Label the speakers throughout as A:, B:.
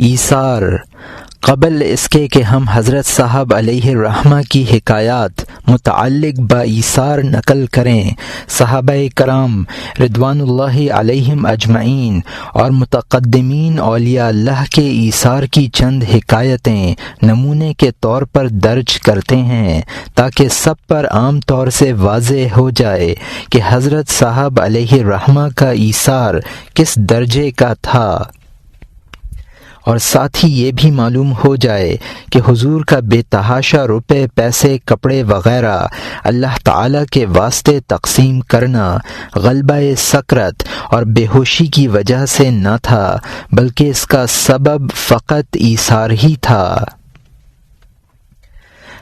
A: ایثار۔ قبل اس کے کہ ہم حضرت صاحب علیہ الرحمہ کی حکایات متعلق بایثار نقل کریں، صحابہ کرام رضوان اللہ علیہم اجمعین اور متقدمین اولیاء اللہ کے ایثار کی چند حکایتیں نمونے کے طور پر درج کرتے ہیں تاکہ سب پر عام طور سے واضح ہو جائے کہ حضرت صاحب علیہ الرحمہ کا ایثار کس درجے کا تھا، اور ساتھ ہی یہ بھی معلوم ہو جائے کہ حضور کا بے تحاشا روپے، پیسے، کپڑے وغیرہ اللہ تعالیٰ کے واسطے تقسیم کرنا غلبہ سکرت اور بے ہوشی کی وجہ سے نہ تھا، بلکہ اس کا سبب فقط ایثار ہی تھا۔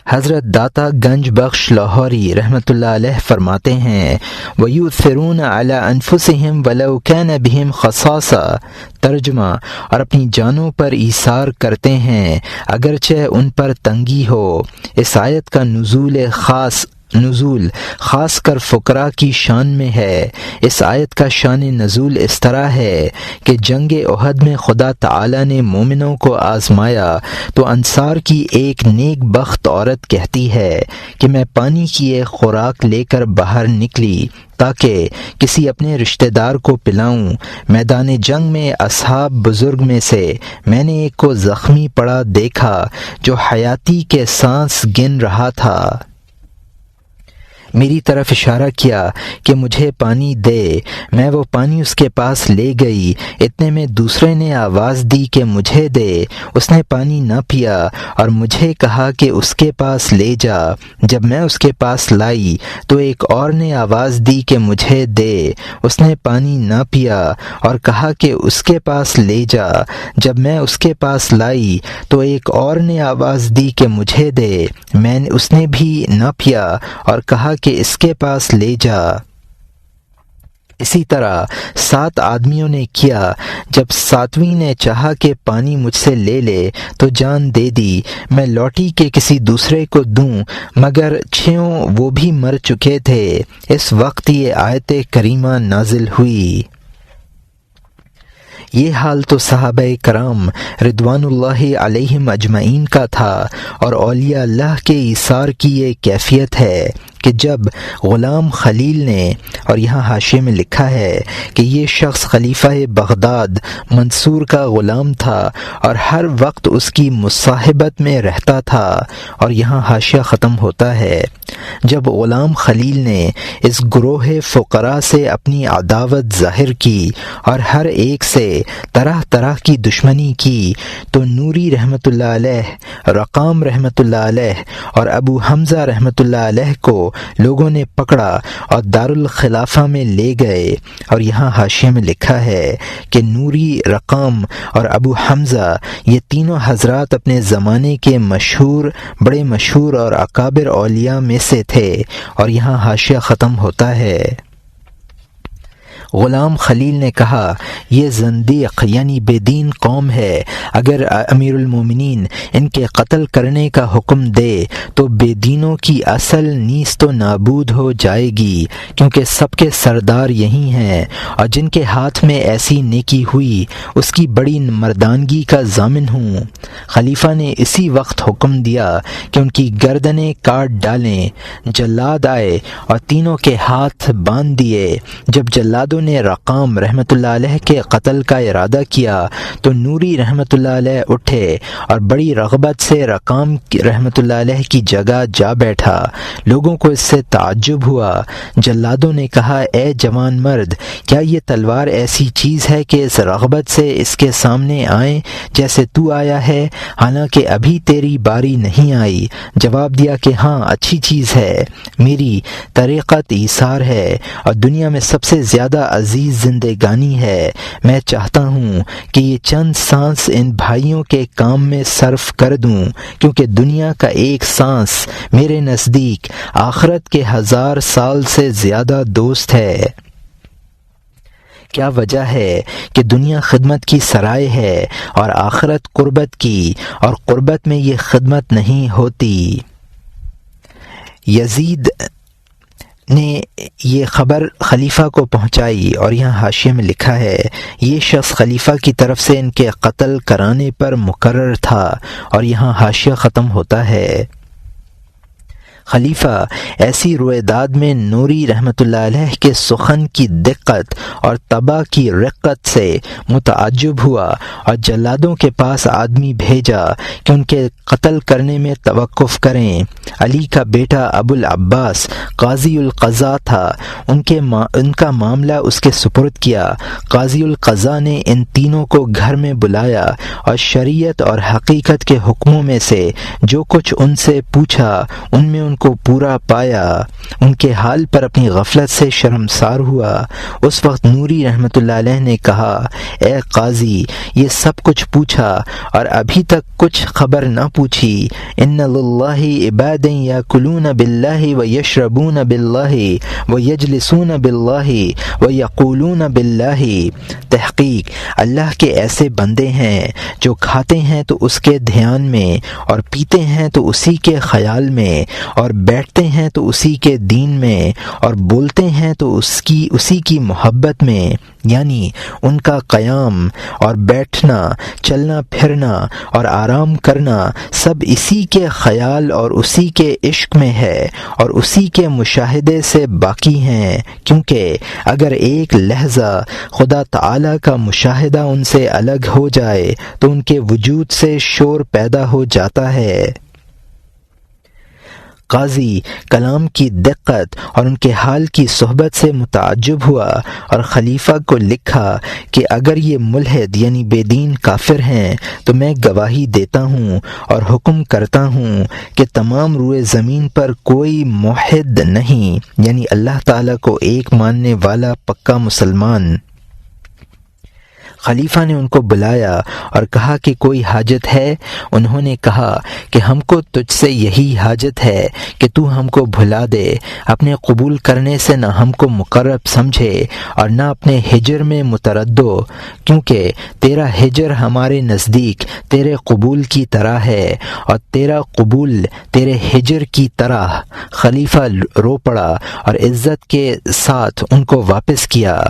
A: حضرت داتا گنج بخش لاہوری رحمۃ اللہ علیہ فرماتے ہیں وَيُؤْثِرُونَ عَلَىٰ أَنفُسِهِمْ وَلَوْ كَانَ بِهِمْ خَصَاصَةٌ، ترجمہ، اور اپنی جانوں پر ایثار کرتے ہیں اگرچہ ان پر تنگی ہو۔ اس آیت کا نزول خاص کر فقراء کی شان میں ہے۔ اس آیت کا شان نزول اس طرح ہے کہ جنگ احد میں خدا تعالی نے مومنوں کو آزمایا تو انصار کی ایک نیک بخت عورت کہتی ہے کہ میں پانی کی ایک خوراک لے کر باہر نکلی تاکہ کسی اپنے رشتہ دار کو پلاؤں۔ میدان جنگ میں اصحاب بزرگ میں سے میں نے ایک کو زخمی پڑا دیکھا جو حیاتی کے سانس گن رہا تھا، میری طرف اشارہ کیا کہ مجھے پانی دے، میں وہ پانی اس کے پاس لے گئی، اتنے میں دوسرے نے آواز دی کہ مجھے دے، اس نے پانی نہ پیا اور مجھے کہا کہ اس کے پاس لے جا، جب میں اس کے پاس لائی تو ایک اور نے آواز دی کہ مجھے دے، اس نے پانی نہ پیا اور کہا کہ اس کے پاس لے جا، جب میں اس کے پاس لائی تو ایک اور نے آواز دی کہ مجھے دے، اس نے بھی نہ پیا اور کہا کہ اس کے پاس لے جا۔ اسی طرح 7 آدمیوں نے کیا، جب 7ویں نے چاہا کہ پانی مجھ سے لے لے تو جان دے دی، میں لوٹی کہ کسی دوسرے کو دوں، مگر 6 وہ بھی مر چکے تھے۔ اس وقت یہ آیت کریمہ نازل ہوئی۔ یہ حال تو صحابہ کرام رضوان اللہ علیہم اجمعین کا تھا، اور اولیاء اللہ کے ایثار کی یہ کیفیت ہے کہ جب غلام خلیل نے، اور یہاں حاشیے میں لکھا ہے کہ یہ شخص خلیفہ بغداد منصور کا غلام تھا اور ہر وقت اس کی مصاحبت میں رہتا تھا، اور یہاں حاشیہ ختم ہوتا ہے، جب غلام خلیل نے اس گروہ فقراء سے اپنی عداوت ظاہر کی اور ہر ایک سے طرح طرح کی دشمنی کی تو نوری رحمۃ اللہ علیہ، رقام رحمۃ اللہ علیہ اور ابو حمزہ رحمۃ اللہ علیہ کو لوگوں نے پکڑا اور دارالخلافہ میں لے گئے، اور یہاں حاشیے میں لکھا ہے کہ نوری، رقام اور ابو حمزہ یہ تینوں حضرات اپنے زمانے کے بڑے مشہور اور اکابر اولیاء میں سے تھے، اور یہاں حاشیہ ختم ہوتا ہے۔ غلام خلیل نے کہا یہ زندیق یعنی بے دین قوم ہے، اگر امیر المومنین ان کے قتل کرنے کا حکم دے تو بے دینوں کی اصل نیست و نابود ہو جائے گی، کیونکہ سب کے سردار یہی ہیں، اور جن کے ہاتھ میں ایسی نیکی ہوئی اس کی بڑی مردانگی کا ضامن ہوں۔ خلیفہ نے اسی وقت حکم دیا کہ ان کی گردنیں کاٹ ڈالیں۔ جلاد آئے اور تینوں کے ہاتھ باندھ دیے۔ جب جلادوں نے رقام رحمۃ اللہ علیہ کے قتل کا ارادہ کیا تو نوری رحمۃ اللہ علیہ اٹھے اور بڑی رغبت سے رقام رحمۃ اللہ علیہ کی جگہ جا بیٹھا۔ لوگوں کو اس سے تعجب ہوا۔ جلادوں نے کہا اے جوان مرد، کیا یہ تلوار ایسی چیز ہے کہ اس رغبت سے اس کے سامنے آئیں جیسے تو آیا ہے، حالانکہ ابھی تیری باری نہیں آئی؟ جواب دیا کہ ہاں اچھی چیز ہے، میری طریقت ایثار ہے اور دنیا میں سب سے زیادہ عزیز زندگانی ہے، میں چاہتا ہوں کہ یہ چند سانس ان بھائیوں کے کام میں صرف کر دوں، کیونکہ دنیا کا ایک سانس میرے نزدیک آخرت کے 1000 سال سے زیادہ دوست ہے۔ کیا وجہ ہے کہ دنیا خدمت کی سرائے ہے اور آخرت قربت کی، اور قربت میں یہ خدمت نہیں ہوتی۔ یزید نے یہ خبر خلیفہ کو پہنچائی، اور یہاں حاشیے میں لکھا ہے یہ شخص خلیفہ کی طرف سے ان کے قتل کرانے پر مقرر تھا، اور یہاں حاشیہ ختم ہوتا ہے۔ خلیفہ ایسی رویداد میں نوری رحمۃ اللہ علیہ کے سخن کی دقت اور طبع کی رقت سے متعجب ہوا، اور جلادوں کے پاس آدمی بھیجا کہ ان کے قتل کرنے میں توقف کریں۔ علی کا بیٹا ابو العباس قاضی القضاء تھا، ان کا معاملہ اس کے سپرد کیا۔ قاضی القضاء نے ان تینوں کو گھر میں بلایا اور شریعت اور حقیقت کے حکموں میں سے جو کچھ ان سے پوچھا ان میں ان کو پورا پایا۔ ان کے حال پر اپنی غفلت سے شرمسار ہوا۔ اس وقت نوری رحمۃ اللہ علیہ نے کہا، اے قاضی، یہ سب کچھ پوچھا اور ابھی تک کچھ خبر نہ پوچھی۔ ان للہ عبادا یاکلون باللہ ویشربون باللہ ویجلسون باللہ ویقولون باللہ۔ تحقیق اللہ کے ایسے بندے ہیں جو کھاتے ہیں تو اس کے دھیان میں، اور پیتے ہیں تو اسی کے خیال میں، اور بیٹھتے ہیں تو اسی کے دین میں، اور بولتے ہیں تو اسی کی محبت میں، یعنی ان کا قیام اور بیٹھنا، چلنا پھرنا اور آرام کرنا سب اسی کے خیال اور اسی کے عشق میں ہے، اور اسی کے مشاہدے سے باقی ہیں، کیونکہ اگر ایک لحظہ خدا تعالی کا مشاہدہ ان سے الگ ہو جائے تو ان کے وجود سے شور پیدا ہو جاتا ہے۔ قاضی کلام کی دقت اور ان کے حال کی صحبت سے متعجب ہوا، اور خلیفہ کو لکھا کہ اگر یہ ملحد یعنی بے دین کافر ہیں تو میں گواہی دیتا ہوں اور حکم کرتا ہوں کہ تمام روئے زمین پر کوئی موحد نہیں، یعنی اللہ تعالیٰ کو ایک ماننے والا پکا مسلمان۔ خلیفہ نے ان کو بلایا اور کہا کہ کوئی حاجت ہے؟ انہوں نے کہا کہ ہم کو تجھ سے یہی حاجت ہے کہ تو ہم کو بھلا دے، اپنے قبول کرنے سے نہ ہم کو مقرب سمجھے اور نہ اپنے ہجر میں متردو، کیونکہ تیرا ہجر ہمارے نزدیک تیرے قبول کی طرح ہے اور تیرا قبول تیرے ہجر کی طرح۔ خلیفہ رو پڑا اور عزت کے ساتھ ان کو واپس کیا۔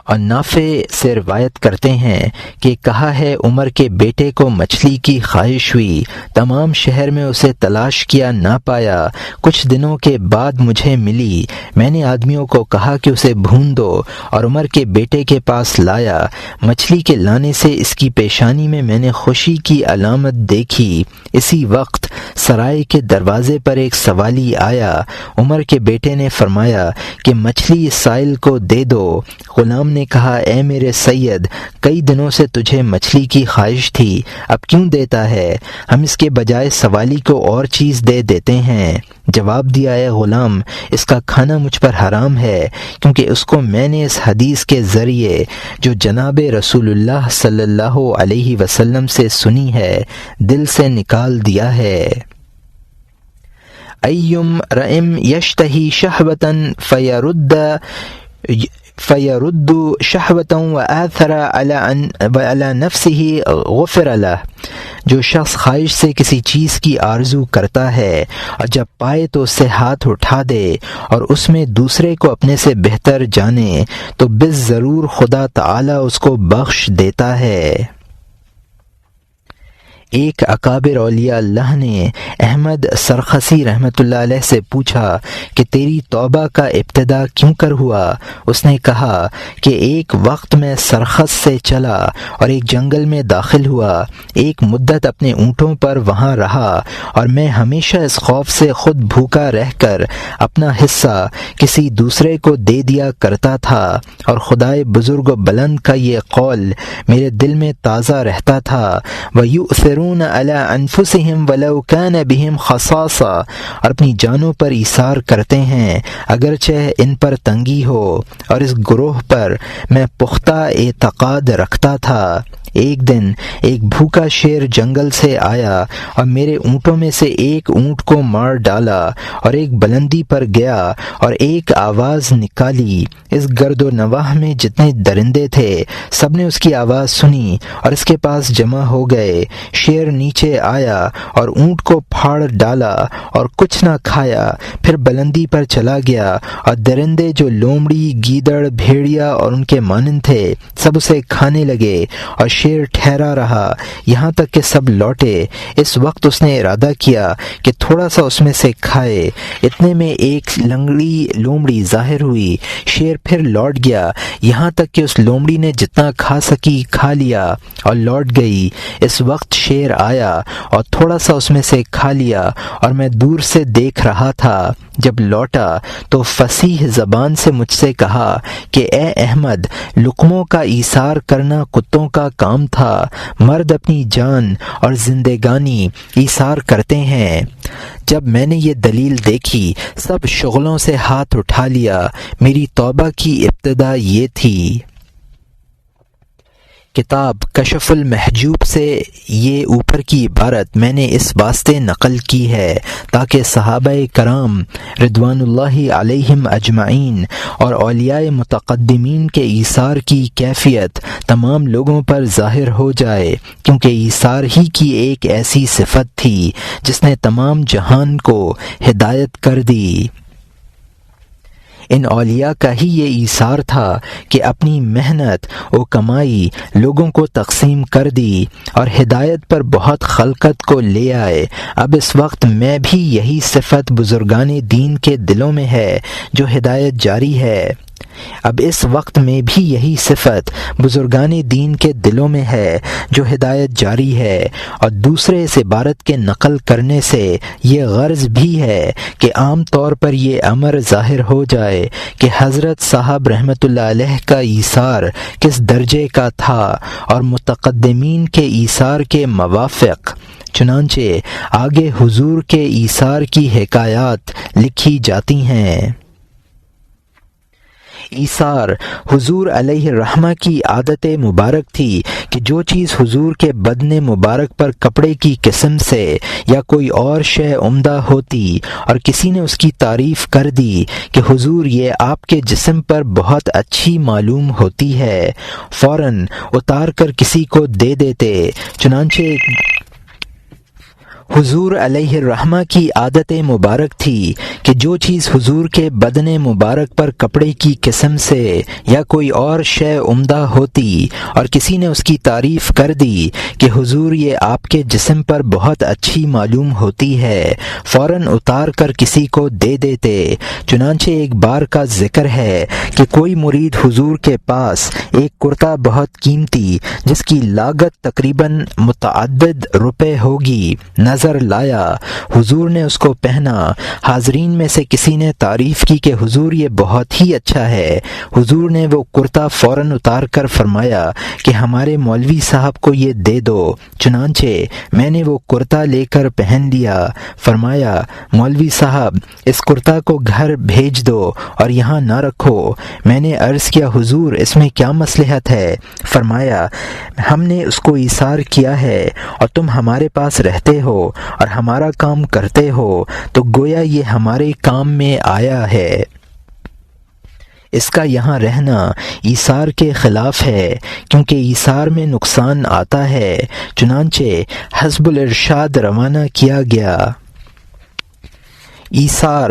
A: اور نافع سے روایت کرتے ہیں کہ کہا ہے عمر کے بیٹے کو مچھلی کی خواہش ہوئی، تمام شہر میں اسے تلاش کیا نہ پایا، کچھ دنوں کے بعد مجھے ملی، میں نے آدمیوں کو کہا کہ اسے بھون دو اور عمر کے بیٹے کے پاس لایا۔ مچھلی کے لانے سے اس کی پیشانی میں نے خوشی کی علامت دیکھی۔ اسی وقت سرائے کے دروازے پر ایک سوالی آیا۔ عمر کے بیٹے نے فرمایا کہ مچھلی اس سائل کو دے دو۔ غلام نے کہا، اے میرے سید، کئی دنوں سے تجھے مچھلی کی خواہش تھی، اب کیوں دیتا ہے؟ ہم اس کے بجائے سوالی کو اور چیز دے دیتے ہیں۔ جواب دیا، اے غلام، اس کا کھانا مجھ پر حرام ہے، کیونکہ اس کو میں نے اس حدیث کے ذریعے جو جناب رسول اللہ صلی اللہ علیہ وسلم سے سنی ہے دل سے نکال دیا ہے۔ ایم رئم یشتہی شہوتاً فیرد شہوتا وآثر علی نفسہ غفر لہ۔ جو شخص خواہش سے کسی چیز کی آرزو کرتا ہے اور جب پائے تو اس سے ہاتھ اٹھا دے اور اس میں دوسرے کو اپنے سے بہتر جانے تو بالضرور خدا تعالی اس کو بخش دیتا ہے۔ ایک اکابر اولیاء اللہ نے احمد سرخسی رحمۃ اللہ علیہ سے پوچھا کہ تیری توبہ کا ابتدا کیوں کر ہوا؟ اس نے کہا کہ ایک وقت میں سرخس سے چلا اور ایک جنگل میں داخل ہوا، ایک مدت اپنے اونٹوں پر وہاں رہا اور میں ہمیشہ اس خوف سے خود بھوکا رہ کر اپنا حصہ کسی دوسرے کو دے دیا کرتا تھا، اور خدائے بزرگ و بلند کا یہ قول میرے دل میں تازہ رہتا تھا، وَيُؤْثِرُونَ عَلَىٰ أَنفُسِهِمْ وَلَوْ كَانَ بِهِمْ خَصَاصَةٌ، اور اپنی جانوں پر ایثار کرتے ہیں اگرچہ ان پر تنگی ہو، اور اس گروہ پر میں پختہ اعتقاد رکھتا تھا۔ ایک دن ایک بھوکا شیر جنگل سے آیا اور میرے اونٹوں میں سے ایک اونٹ کو مار ڈالا اور ایک بلندی پر گیا اور ایک آواز نکالی۔ اس گرد و نواح میں جتنے درندے تھے سب نے اس کی آواز سنی اور اس کے پاس جمع ہو گئے۔ شیر نیچے آیا اور اونٹ کو پھاڑ ڈالا اور کچھ نہ کھایا، پھر بلندی پر چلا گیا اور درندے جو لومڑی، گیدڑ، بھیڑیا اور ان کے مانند تھے سب اسے کھانے لگے اور شیر ٹھہرا رہا یہاں تک کہ سب لوٹے۔ اس وقت اس نے ارادہ کیا کہ تھوڑا سا اس میں سے کھائے۔ اتنے میں ایک لنگڑی لومڑی ظاہر ہوئی۔ شیر پھر لوٹ گیا یہاں تک کہ اس لومڑی نے جتنا کھا سکی کھا لیا اور لوٹ گئی۔ اس وقت شیر آیا اور تھوڑا سا اس میں سے کھا لیا اور میں دور سے دیکھ رہا تھا۔ جب لوٹا تو فصیح زبان سے مجھ سے کہا کہ اے احمد، لقموں کا ایثار کرنا کتوں کا کام تھا، مرد اپنی جان اور زندگانی ایثار کرتے ہیں۔ جب میں نے یہ دلیل دیکھی سب شغلوں سے ہاتھ اٹھا لیا۔ میری توبہ کی ابتدا یہ تھی۔ کتاب کشف المحجوب سے یہ اوپر کی عبارت میں نے اس واسطے نقل کی ہے تاکہ صحابہ کرام رضوان اللہ علیہم اجمعین اور اولیاء متقدمین کے ایثار کی کیفیت تمام لوگوں پر ظاہر ہو جائے، کیونکہ ایثار ہی کی ایک ایسی صفت تھی جس نے تمام جہان کو ہدایت کر دی۔ ان اولیاء کا ہی یہ ایثار تھا کہ اپنی محنت و کمائی لوگوں کو تقسیم کر دی اور ہدایت پر بہت خلقت کو لے آئے۔ اب اس وقت میں بھی یہی صفت بزرگان دین کے دلوں میں ہے جو ہدایت جاری ہے۔ اب اس وقت میں بھی یہی صفت بزرگان دین کے دلوں میں ہے جو ہدایت جاری ہے، اور دوسرے اس عبارت کے نقل کرنے سے یہ غرض بھی ہے کہ عام طور پر یہ امر ظاہر ہو جائے کہ حضرت صاحب رحمۃ اللہ علیہ کا ایثار کس درجے کا تھا اور متقدمین کے ایثار کے موافق۔ چنانچہ آگے حضور کے ایثار کی حکایات لکھی جاتی ہیں۔ ایثار حضور علیہ الرحمہ کی عادت مبارک تھی کہ جو چیز حضور کے بدن مبارک پر کپڑے کی قسم سے یا کوئی اور شے عمدہ ہوتی اور کسی نے اس کی تعریف کر دی کہ حضور یہ آپ کے جسم پر بہت اچھی معلوم ہوتی ہے، فوراً اتار کر کسی کو دے دیتے۔ چنانچہ حضور علیہ الرحمہ کی عادت مبارک تھی کہ جو چیز حضور کے بدن مبارک پر کپڑے کی قسم سے یا کوئی اور شے عمدہ ہوتی اور کسی نے اس کی تعریف کر دی کہ حضور یہ آپ کے جسم پر بہت اچھی معلوم ہوتی ہے، فوراً اتار کر کسی کو دے دیتے۔ چنانچہ ایک بار کا ذکر ہے کہ کوئی مرید حضور کے پاس ایک کرتا بہت قیمتی جس کی لاگت تقریباً متعدد روپے ہوگی نظر لایا۔ حضور نے اس کو پہنا۔ حاضرین میں سے کسی نے تعریف کی کہ حضور یہ بہت ہی اچھا ہے۔ حضور نے وہ کرتا فوراً اتار کر فرمایا کہ ہمارے مولوی صاحب کو یہ دے دو۔ چنانچہ میں نے وہ کرتا لے کر پہن لیا۔ فرمایا مولوی صاحب اس کرتا کو گھر بھیج دو اور یہاں نہ رکھو۔ میں نے عرض کیا حضور اس میں کیا مصلحت ہے؟ فرمایا ہم نے اس کو ایثار کیا ہے اور تم ہمارے پاس رہتے ہو اور ہمارا کام کرتے ہو تو گویا یہ ہمارے کام میں آیا ہے۔ اس کا یہاں رہنا ایثار کے خلاف ہے کیونکہ ایثار میں نقصان آتا ہے۔ چنانچہ حزب الارشاد روانہ کیا گیا۔ ایثار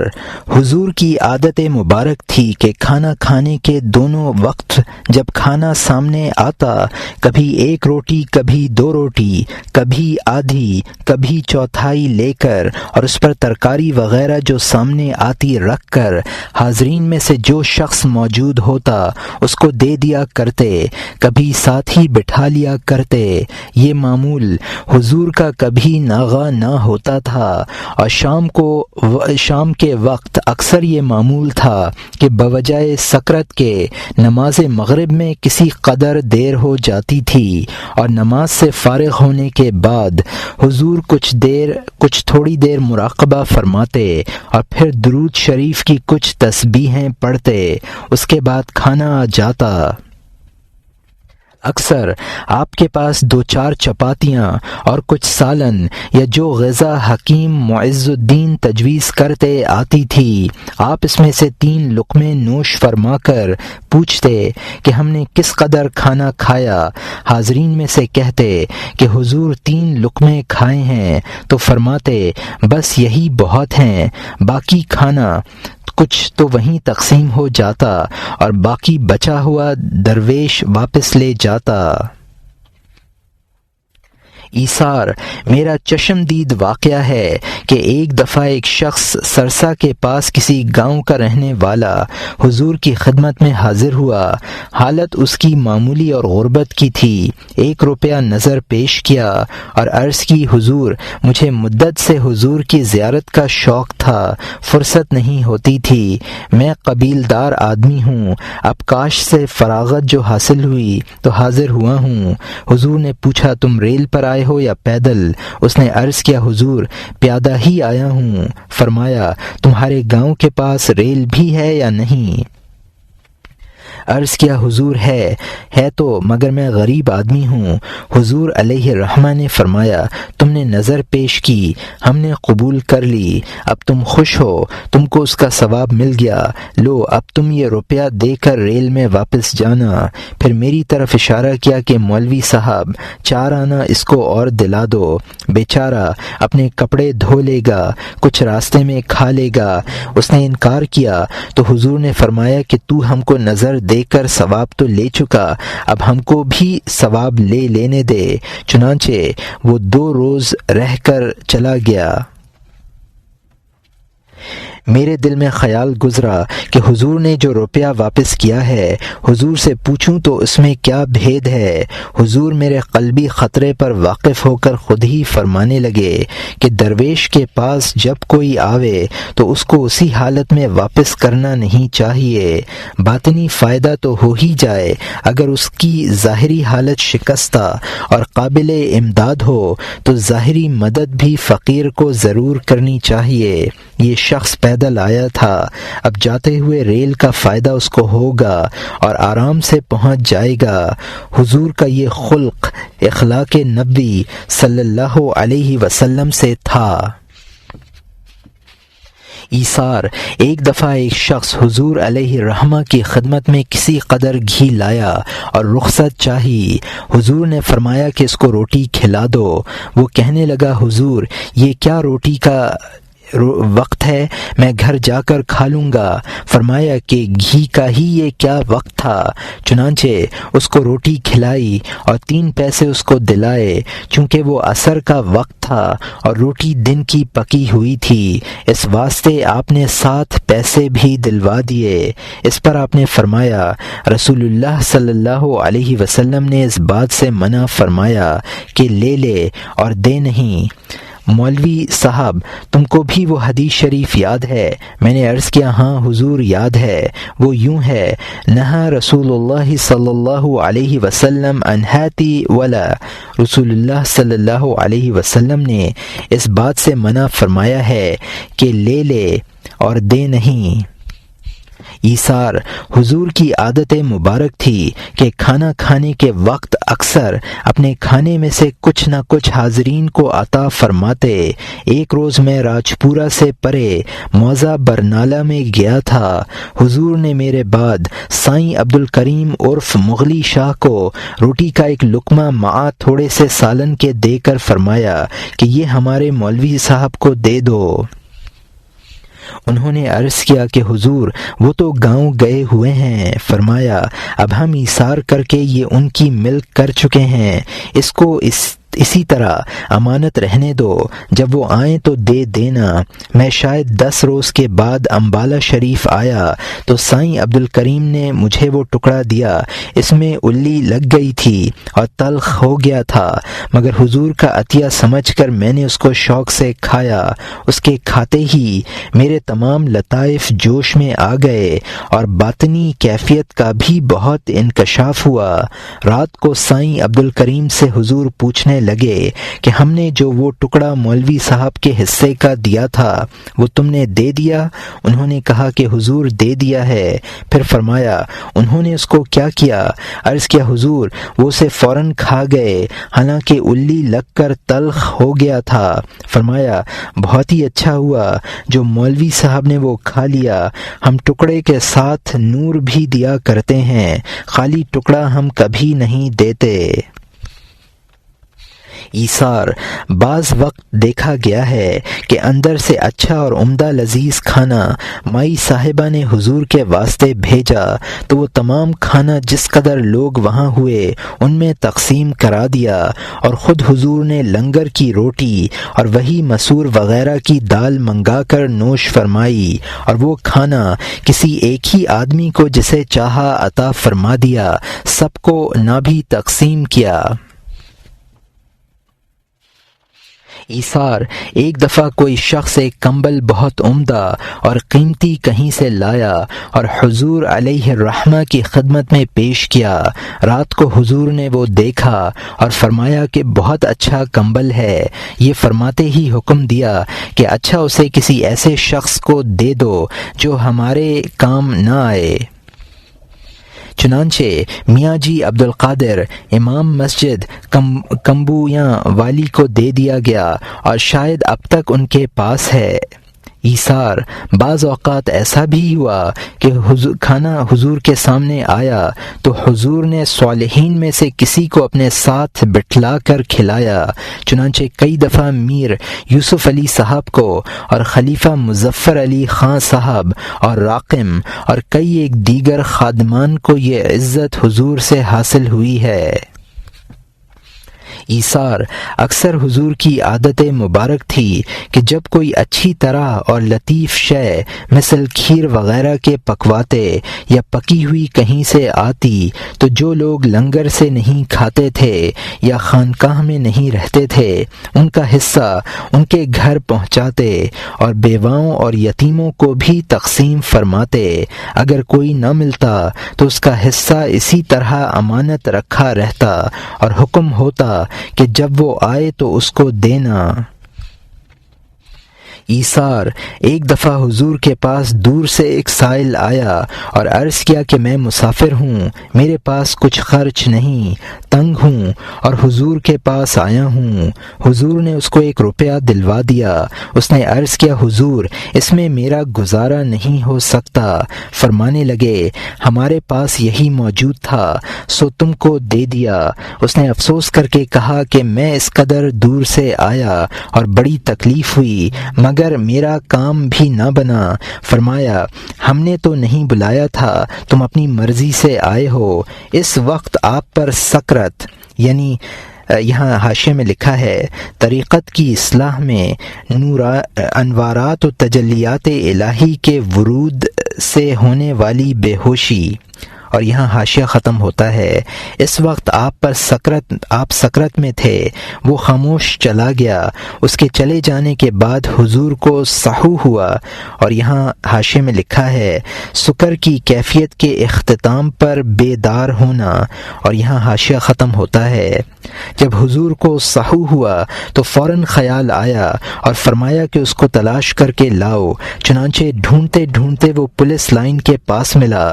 A: حضور کی عادت مبارک تھی کہ کھانا کھانے کے دونوں وقت جب کھانا سامنے آتا کبھی ایک روٹی کبھی دو روٹی کبھی آدھی کبھی چوتھائی لے کر اور اس پر ترکاری وغیرہ جو سامنے آتی رکھ کر حاضرین میں سے جو شخص موجود ہوتا اس کو دے دیا کرتے، کبھی ساتھ ہی بٹھا لیا کرتے۔ یہ معمول حضور کا کبھی ناغا نہ ہوتا تھا، اور شام کے وقت اکثر یہ معمول تھا کہ بوجہ سکرت کے نماز مغرب میں کسی قدر دیر ہو جاتی تھی اور نماز سے فارغ ہونے کے بعد حضور کچھ تھوڑی دیر مراقبہ فرماتے اور پھر درود شریف کی کچھ تسبیحیں پڑھتے۔ اس کے بعد کھانا آ جاتا۔ اکثر آپ کے پاس 2-4 چپاتیاں اور کچھ سالن یا جو غذا حکیم معز الدین تجویز کرتے آتی تھی، آپ اس میں سے 3 لقمے نوش فرما کر پوچھتے کہ ہم نے کس قدر کھانا کھایا۔ حاضرین میں سے کہتے کہ حضور 3 لقمے کھائے ہیں، تو فرماتے بس یہی بہت ہیں، باقی کھانا کچھ تو وہیں تقسیم ہو جاتا اور باقی بچا ہوا درویش واپس لے جاتا۔ ایثار میرا چشمدید واقعہ ہے کہ ایک دفعہ ایک شخص سرسا کے پاس کسی گاؤں کا رہنے والا حضور کی خدمت میں حاضر ہوا۔ حالت اس کی معمولی اور غربت کی تھی۔ 1 روپیہ نظر پیش کیا اور عرض کی حضور مجھے مدت سے حضور کی زیارت کا شوق تھا، فرصت نہیں ہوتی تھی، میں قبیلدار آدمی ہوں، اب کاش سے فراغت جو حاصل ہوئی تو حاضر ہوا ہوں۔ حضور نے پوچھا تم ریل پر آئے ہو یا پیدل؟ اس نے عرض کیا حضور پیادہ ہی آیا ہوں۔ فرمایا تمہارے گاؤں کے پاس ریل بھی ہے یا نہیں؟ عرض کیا حضور ہے تو مگر میں غریب آدمی ہوں۔ حضور علیہ الرحمہ نے فرمایا تم نے نظر پیش کی، ہم نے قبول کر لی، اب تم خوش ہو، تم کو اس کا ثواب مل گیا، لو اب تم یہ روپیہ دے کر ریل میں واپس جانا۔ پھر میری طرف اشارہ کیا کہ مولوی صاحب 4 آنا اس کو اور دلا دو، بیچارہ اپنے کپڑے دھو لے گا، کچھ راستے میں کھا لے گا۔ اس نے انکار کیا تو حضور نے فرمایا کہ تو ہم کو نظر دے کر ثواب تو لے چکا، اب ہم کو بھی ثواب لینے دے۔ چنانچہ وہ 2 روز رہ کر چلا گیا۔ میرے دل میں خیال گزرا کہ حضور نے جو روپیہ واپس کیا ہے حضور سے پوچھوں تو اس میں کیا بھید ہے۔ حضور میرے قلبی خطرے پر واقف ہو کر خود ہی فرمانے لگے کہ درویش کے پاس جب کوئی آوے تو اس کو اسی حالت میں واپس کرنا نہیں چاہیے، باطنی فائدہ تو ہو ہی جائے، اگر اس کی ظاہری حالت شکستہ اور قابل امداد ہو تو ظاہری مدد بھی فقیر کو ضرور کرنی چاہیے۔ یہ شخص پیدل آیا تھا، اب جاتے ہوئے ریل کا فائدہ اس کو ہوگا اور آرام سے پہنچ جائے گا۔ حضور کا یہ خلق اخلاق نبی صلی اللہ علیہ وسلم سے تھا۔ ایثار ایک دفعہ ایک شخص حضور علیہ الرحمہ کی خدمت میں کسی قدر گھی لایا اور رخصت چاہی۔ حضور نے فرمایا کہ اس کو روٹی کھلا دو۔ وہ کہنے لگا حضور یہ کیا روٹی کا وقت ہے، میں گھر جا کر کھا لوں گا۔ فرمایا کہ گھی کا ہی یہ کیا وقت تھا؟ چنانچہ اس کو روٹی کھلائی اور 3 پیسے اس کو دلائے، چونکہ وہ عصر کا وقت تھا اور روٹی دن کی پکی ہوئی تھی، اس واسطے آپ نے 7 پیسے بھی دلوا دیے۔ اس پر آپ نے فرمایا رسول اللہ صلی اللہ علیہ وسلم نے اس بات سے منع فرمایا کہ لے لے اور دے نہیں۔ مولوی صاحب تم کو بھی وہ حدیث شریف یاد ہے؟ میں نے عرض کیا ہاں حضور یاد ہے۔ وہ یوں ہے نہا رسول اللہ صلی اللہ علیہ وسلم انہاتی ولا، رسول اللہ صلی اللہ علیہ وسلم نے اس بات سے منع فرمایا ہے کہ لے لے اور دے نہیں۔ ایثار حضور کی عادت مبارک تھی کہ کھانا کھانے کے وقت اکثر اپنے کھانے میں سے کچھ نہ کچھ حاضرین کو عطا فرماتے۔ ایک روز میں راجپورہ سے پرے موضع برنالہ میں گیا تھا۔ حضور نے میرے بعد سائیں عبدالکریم عرف مغلی شاہ کو روٹی کا ایک لقمہ مع تھوڑے سے سالن کے دے کر فرمایا کہ یہ ہمارے مولوی صاحب کو دے دو۔ انہوں نے عرض کیا کہ حضور وہ تو گاؤں گئے ہوئے ہیں۔ فرمایا اب ہم ایثار کر کے یہ ان کی ملک کر چکے ہیں، اس کو اسی طرح امانت رہنے دو، جب وہ آئیں تو دے دینا۔ میں شاید 10 روز کے بعد امبالہ شریف آیا تو سائیں عبدالکریم نے مجھے وہ ٹکڑا دیا، اس میں اللی لگ گئی تھی اور تلخ ہو گیا تھا، مگر حضور کا عطیہ سمجھ کر میں نے اس کو شوق سے کھایا۔ اس کے کھاتے ہی میرے تمام لطائف جوش میں آ گئے اور باطنی کیفیت کا بھی بہت انکشاف ہوا۔ رات کو سائیں عبدالکریم سے حضور پوچھنے لگے کہ ہم نے جو وہ ٹکڑا مولوی صاحب کے حصے کا دیا تھا وہ تم نے دے دیا؟ انہوں نے کہا کہ حضور دے دیا ہے۔ پھر فرمایا انہوں نے اس کو کیا کیا؟ عرض کیا حضور وہ اسے فوراً کھا گئے، حالانکہ الی لگ کر تلخ ہو گیا تھا۔ فرمایا بہت ہی اچھا ہوا جو مولوی صاحب نے وہ کھا لیا، ہم ٹکڑے کے ساتھ نور بھی دیا کرتے ہیں، خالی ٹکڑا ہم کبھی نہیں دیتے۔ ایثار، بعض وقت دیکھا گیا ہے کہ اندر سے اچھا اور عمدہ لذیذ کھانا مائی صاحبہ نے حضور کے واسطے بھیجا تو وہ تمام کھانا جس قدر لوگ وہاں ہوئے ان میں تقسیم کرا دیا، اور خود حضور نے لنگر کی روٹی اور وہی مسور وغیرہ کی دال منگا کر نوش فرمائی، اور وہ کھانا کسی ایک ہی آدمی کو جسے چاہا عطا فرما دیا، سب کو نہ بھی تقسیم کیا۔ ایثار، ایک دفعہ کوئی شخص ایک کمبل بہت عمدہ اور قیمتی کہیں سے لایا اور حضور علیہ الرحمہ کی خدمت میں پیش کیا۔ رات کو حضور نے وہ دیکھا اور فرمایا کہ بہت اچھا کمبل ہے، یہ فرماتے ہی حکم دیا کہ اچھا اسے کسی ایسے شخص کو دے دو جو ہمارے کام نہ آئے۔ چنانچہ میاں جی عبدالقادر امام مسجد کمبویاں والی کو دے دیا گیا اور شاید اب تک ان کے پاس ہے۔ ایثار، بعض اوقات ایسا بھی ہوا کہ کھانا حضور کے سامنے آیا تو حضور نے صالحین میں سے کسی کو اپنے ساتھ بٹھلا کر کھلایا، چنانچہ کئی دفعہ میر یوسف علی صاحب کو اور خلیفہ مظفر علی خان صاحب اور راقم اور کئی ایک دیگر خادمان کو یہ عزت حضور سے حاصل ہوئی ہے۔ ایثار، اکثر حضور کی عادت مبارک تھی کہ جب کوئی اچھی طرح اور لطیف شے مثل کھیر وغیرہ کے پکواتے یا پکی ہوئی کہیں سے آتی تو جو لوگ لنگر سے نہیں کھاتے تھے یا خانقاہ میں نہیں رہتے تھے ان کا حصہ ان کے گھر پہنچاتے اور بیواؤں اور یتیموں کو بھی تقسیم فرماتے۔ اگر کوئی نہ ملتا تو اس کا حصہ اسی طرح امانت رکھا رہتا اور حکم ہوتا کہ جب وہ آئے تو اس کو دینا۔ ایثار، ایک دفعہ حضور کے پاس دور سے ایک سائل آیا اور عرض کیا کہ میں مسافر ہوں، میرے پاس کچھ خرچ نہیں، تنگ ہوں اور حضور کے پاس آیا ہوں۔ حضور نے اس کو 1 روپیہ دلوا دیا۔ اس نے عرض کیا حضور اس میں میرا گزارا نہیں ہو سکتا۔ فرمانے لگے ہمارے پاس یہی موجود تھا سو تم کو دے دیا۔ اس نے افسوس کر کے کہا کہ میں اس قدر دور سے آیا اور بڑی تکلیف ہوئی مگر میرا کام بھی نہ بنا۔ فرمایا ہم نے تو نہیں بلایا تھا، تم اپنی مرضی سے آئے ہو۔ اس وقت آپ پر سکرت، یعنی یہاں حاشیے میں لکھا ہے طریقت کی اصلاح میں انوارات و تجلیات الہی کے ورود سے ہونے والی بے ہوشی، اور یہاں حاشیہ ختم ہوتا ہے۔ اس وقت آپ سکرت میں تھے، وہ خاموش چلا گیا۔ اس کے چلے جانے کے بعد حضور کو صحو ہوا، اور یہاں حاشیے میں لکھا ہے سکر کی کیفیت کے اختتام پر بیدار ہونا، اور یہاں حاشیہ ختم ہوتا ہے۔ جب حضور کو صحو ہوا تو فوراً خیال آیا اور فرمایا کہ اس کو تلاش کر کے لاؤ۔ چنانچہ ڈھونڈتے ڈھونڈتے وہ پولیس لائن کے پاس ملا۔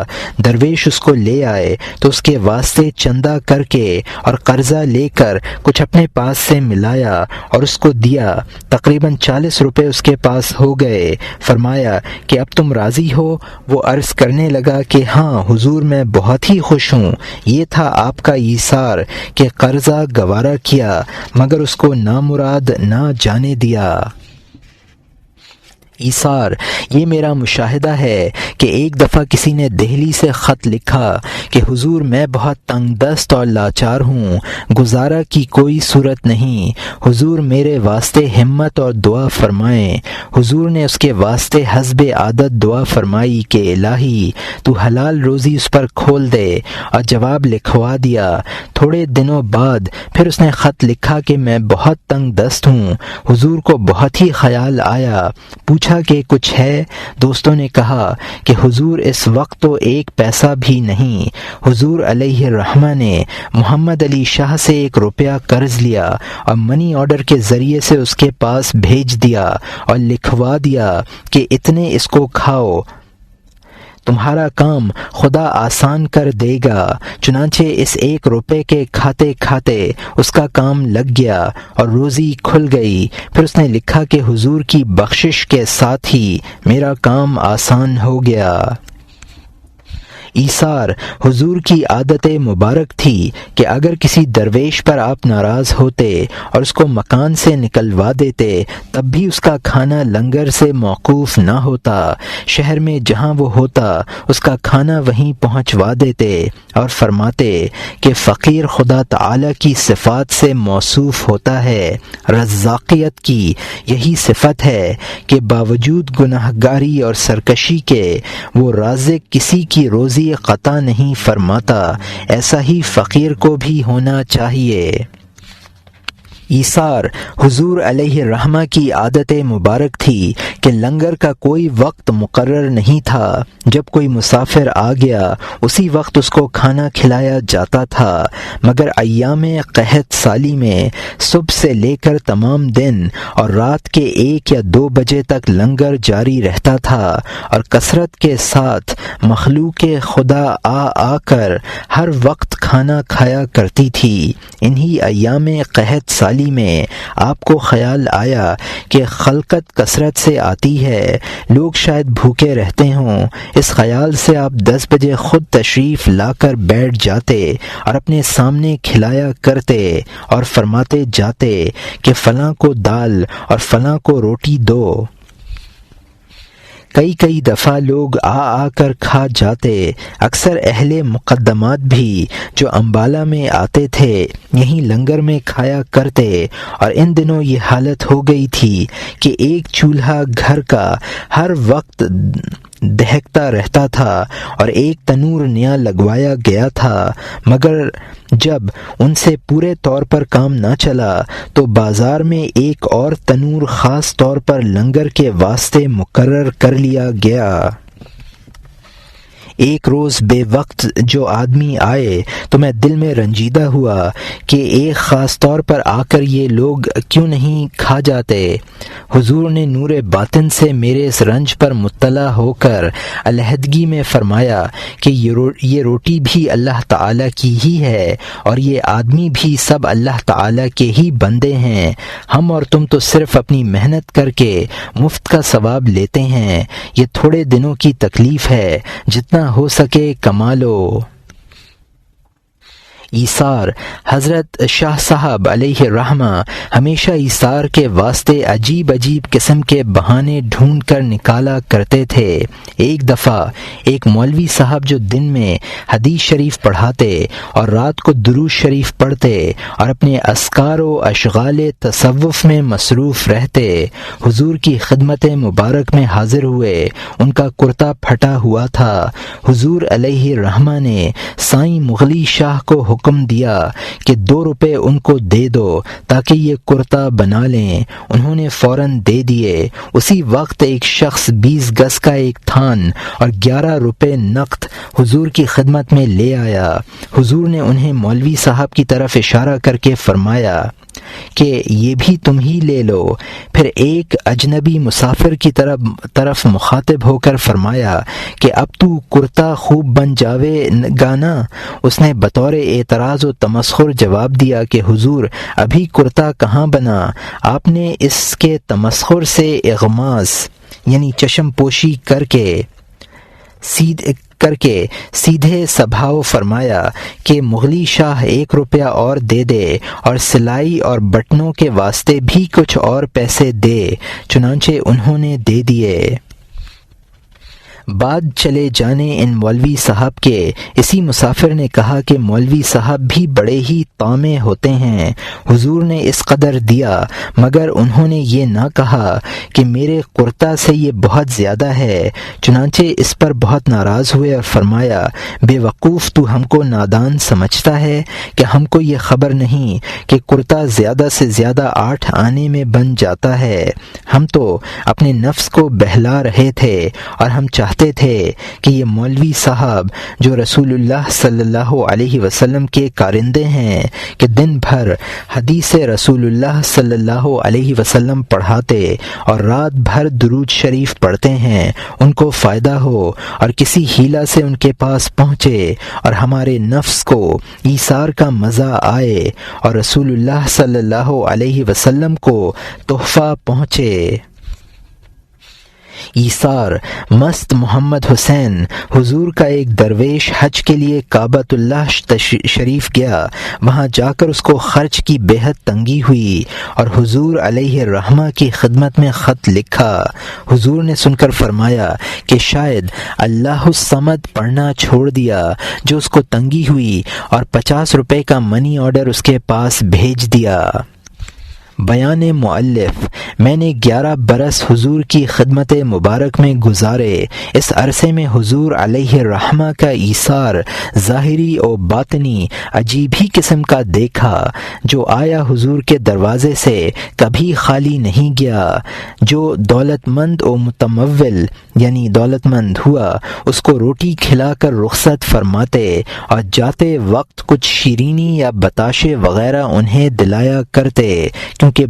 A: درویش اس کو لے آئے تو اس کے واسطے چندہ کر کے اور قرضہ لے کر کچھ اپنے پاس سے ملایا اور اس کو دیا۔ تقریباً 40 روپے اس کے پاس ہو گئے۔ فرمایا کہ اب تم راضی ہو؟ وہ عرض کرنے لگا کہ ہاں حضور میں بہت ہی خوش ہوں۔ یہ تھا آپ کا ایثار کہ قرضہ گوارا کیا مگر اس کو نامراد نہ جانے دیا۔ ایثار، یہ میرا مشاہدہ ہے کہ ایک دفعہ کسی نے دہلی سے خط لکھا کہ حضور میں بہت تنگ دست اور لاچار ہوں، گزارا کی کوئی صورت نہیں، حضور میرے واسطے ہمت اور دعا فرمائیں۔ حضور نے اس کے واسطے حسب عادت دعا فرمائی کہ الہی تو حلال روزی اس پر کھول دے، اور جواب لکھوا دیا۔ تھوڑے دنوں بعد پھر اس نے خط لکھا کہ میں بہت تنگ دست ہوں، حضور کو بہت ہی خیال آیا، پوچھا پوچھا کہ کچھ ہے؟ دوستوں نے کہا کہ حضور اس وقت تو ایک پیسہ بھی نہیں۔ حضور علیہ الرحمہ نے محمد علی شاہ سے 1 روپیہ قرض لیا اور منی آرڈر کے ذریعے سے اس کے پاس بھیج دیا اور لکھوا دیا کہ اتنے اس کو کھاؤ، تمہارا کام خدا آسان کر دے گا۔ چنانچہ اس 1 روپے کے کھاتے کھاتے اس کا کام لگ گیا اور روزی کھل گئی۔ پھر اس نے لکھا کہ حضور کی بخشش کے ساتھ ہی میرا کام آسان ہو گیا۔ ایثار حضور کی عادت مبارک تھی کہ اگر کسی درویش پر آپ ناراض ہوتے اور اس کو مکان سے نکلوا دیتے تب بھی اس کا کھانا لنگر سے موقوف نہ ہوتا، شہر میں جہاں وہ ہوتا اس کا کھانا وہیں پہنچوا دیتے اور فرماتے کہ فقیر خدا تعالی کی صفات سے موصوف ہوتا ہے۔ رزاقیت کی یہی صفت ہے کہ باوجود گناہگاری اور سرکشی کے وہ رازق کسی کی روزی قطع نہیں فرماتا، ایسا ہی فقیر کو بھی ہونا چاہیے۔ ایثار حضور علیہ الرحمہ کی عادت مبارک تھی کہ لنگر کا کوئی وقت مقرر نہیں تھا، جب کوئی مسافر آ گیا اسی وقت اس کو کھانا کھلایا جاتا تھا، مگر ایام قحط سالی میں صبح سے لے کر تمام دن اور رات کے 1 یا 2 بجے تک لنگر جاری رہتا تھا اور کثرت کے ساتھ مخلوق خدا آ کر ہر وقت کھانا کھایا کرتی تھی۔ انہی ایام قحط سالی میں آپ کو خیال آیا کہ خلقت کثرت سے آتی ہے، لوگ شاید بھوکے رہتے ہوں۔ اس خیال سے آپ 10 بجے خود تشریف لا کر بیٹھ جاتے اور اپنے سامنے کھلایا کرتے اور فرماتے جاتے کہ فلاں کو دال اور فلاں کو روٹی دو۔ کئی دفعہ لوگ آ کر کھا جاتے۔ اکثر اہل مقدمات بھی جو امبالہ میں آتے تھے یہیں لنگر میں کھایا کرتے، اور ان دنوں یہ حالت ہو گئی تھی کہ ایک چولہا گھر کا ہر وقت دہکتا رہتا تھا اور ایک تنور نیا لگوایا گیا تھا، مگر جب ان سے پورے طور پر کام نہ چلا تو بازار میں ایک اور تنور خاص طور پر لنگر کے واسطے مقرر کر لیا گیا۔ ایک روز بے وقت جو آدمی آئے تو میں دل میں رنجیدہ ہوا کہ ایک خاص طور پر آ کر یہ لوگ کیوں نہیں کھا جاتے۔ حضور نے نور باطن سے میرے اس رنج پر مطلع ہو کر علیحدگی میں فرمایا کہ یہ روٹی بھی اللہ تعالیٰ کی ہی ہے اور یہ آدمی بھی سب اللہ تعالیٰ کے ہی بندے ہیں، ہم اور تم تو صرف اپنی محنت کر کے مفت کا ثواب لیتے ہیں، یہ تھوڑے دنوں کی تکلیف ہے، جتنا ہو سکے کما لو۔ ایثار حضرت شاہ صاحب علیہ الرحمہ ہمیشہ ایثار کے واسطے عجیب قسم کے بہانے ڈھونڈ کر نکالا کرتے تھے۔ ایک دفعہ ایک مولوی صاحب جو دن میں حدیث شریف پڑھاتے اور رات کو درود شریف پڑھتے اور اپنے اذکار و اشغال تصوف میں مصروف رہتے، حضور کی خدمت مبارک میں حاضر ہوئے۔ ان کا کرتا پھٹا ہوا تھا۔ حضور علیہ الرحمہ نے سائیں مغلی شاہ کو حکم دیا کہ 2 روپے ان کو دے دو تاکہ یہ کرتا بنا لیں۔ انہوں نے فوراً دے دیے۔ اسی وقت ایک شخص 20 گز کا ایک تھان اور 11 روپے نقد حضور کی خدمت میں لے آیا۔ حضور نے انہیں مولوی صاحب کی طرف اشارہ کر کے فرمایا کہ یہ بھی تم ہی لے لو۔ پھر ایک اجنبی مسافر کی طرف مخاطب ہو کر فرمایا کہ اب تو کرتا خوب بن جاوے گا نا؟ اس نے بطور اعتراض و تمسخر جواب دیا کہ حضور ابھی کرتا کہاں بنا۔ آپ نے اس کے تمسخر سے اغماز یعنی چشم پوشی کر کے سیدھے سبھاؤ فرمایا کہ مغلی شاہ 1 روپیہ اور دے دے اور سلائی اور بٹنوں کے واسطے بھی کچھ اور پیسے دے۔ چنانچہ انہوں نے دے دیے۔ بعد چلے جانے ان مولوی صاحب کے اسی مسافر نے کہا کہ مولوی صاحب بھی بڑے ہی طامع ہوتے ہیں، حضور نے اس قدر دیا مگر انہوں نے یہ نہ کہا کہ میرے قرطہ سے یہ بہت زیادہ ہے، چنانچہ اس پر بہت ناراض ہوئے اور فرمایا بے وقوف، تو ہم کو نادان سمجھتا ہے کہ ہم کو یہ خبر نہیں کہ قرطہ زیادہ سے زیادہ 8 آنے میں بن جاتا ہے۔ ہم تو اپنے نفس کو بہلا رہے تھے اور ہم چاہتے تھے کہ یہ مولوی صاحب جو رسول اللہ صلی اللہ علیہ وسلم کے کارندے ہیں کہ دن بھر حدیث رسول اللہ صلی اللہ علیہ وسلم پڑھاتے اور رات بھر درود شریف پڑھتے ہیں، ان کو فائدہ ہو اور کسی حیلہ سے ان کے پاس پہنچے اور ہمارے نفس کو ایثار کا مزہ آئے اور رسول اللہ صلی اللہ علیہ وسلم کو تحفہ پہنچے۔ ایثار مست محمد حسین، حضور کا ایک درویش حج کے لیے کعبۃ اللہ شریف گیا، وہاں جا کر اس کو خرچ کی بے حد تنگی ہوئی اور حضور علیہ الرحمہ کی خدمت میں خط لکھا۔ حضور نے سن کر فرمایا کہ شاید اللہ الصمد پڑھنا چھوڑ دیا، جو اس کو تنگی ہوئی، اور 50 روپے کا منی آرڈر اس کے پاس بھیج دیا۔ بیان مؤلف، میں نے 11 برس حضور کی خدمت مبارک میں گزارے، اس عرصے میں حضور علیہ الرحمہ کا ایثار ظاہری و باطنی عجیب ہی قسم کا دیکھا۔ جو آیا حضور کے دروازے سے کبھی خالی نہیں گیا، جو دولت مند و متمول یعنی دولت مند ہوا اس کو روٹی کھلا کر رخصت فرماتے اور جاتے وقت کچھ شیرینی یا بتاشے وغیرہ انہیں دلایا کرتے، کیونکہ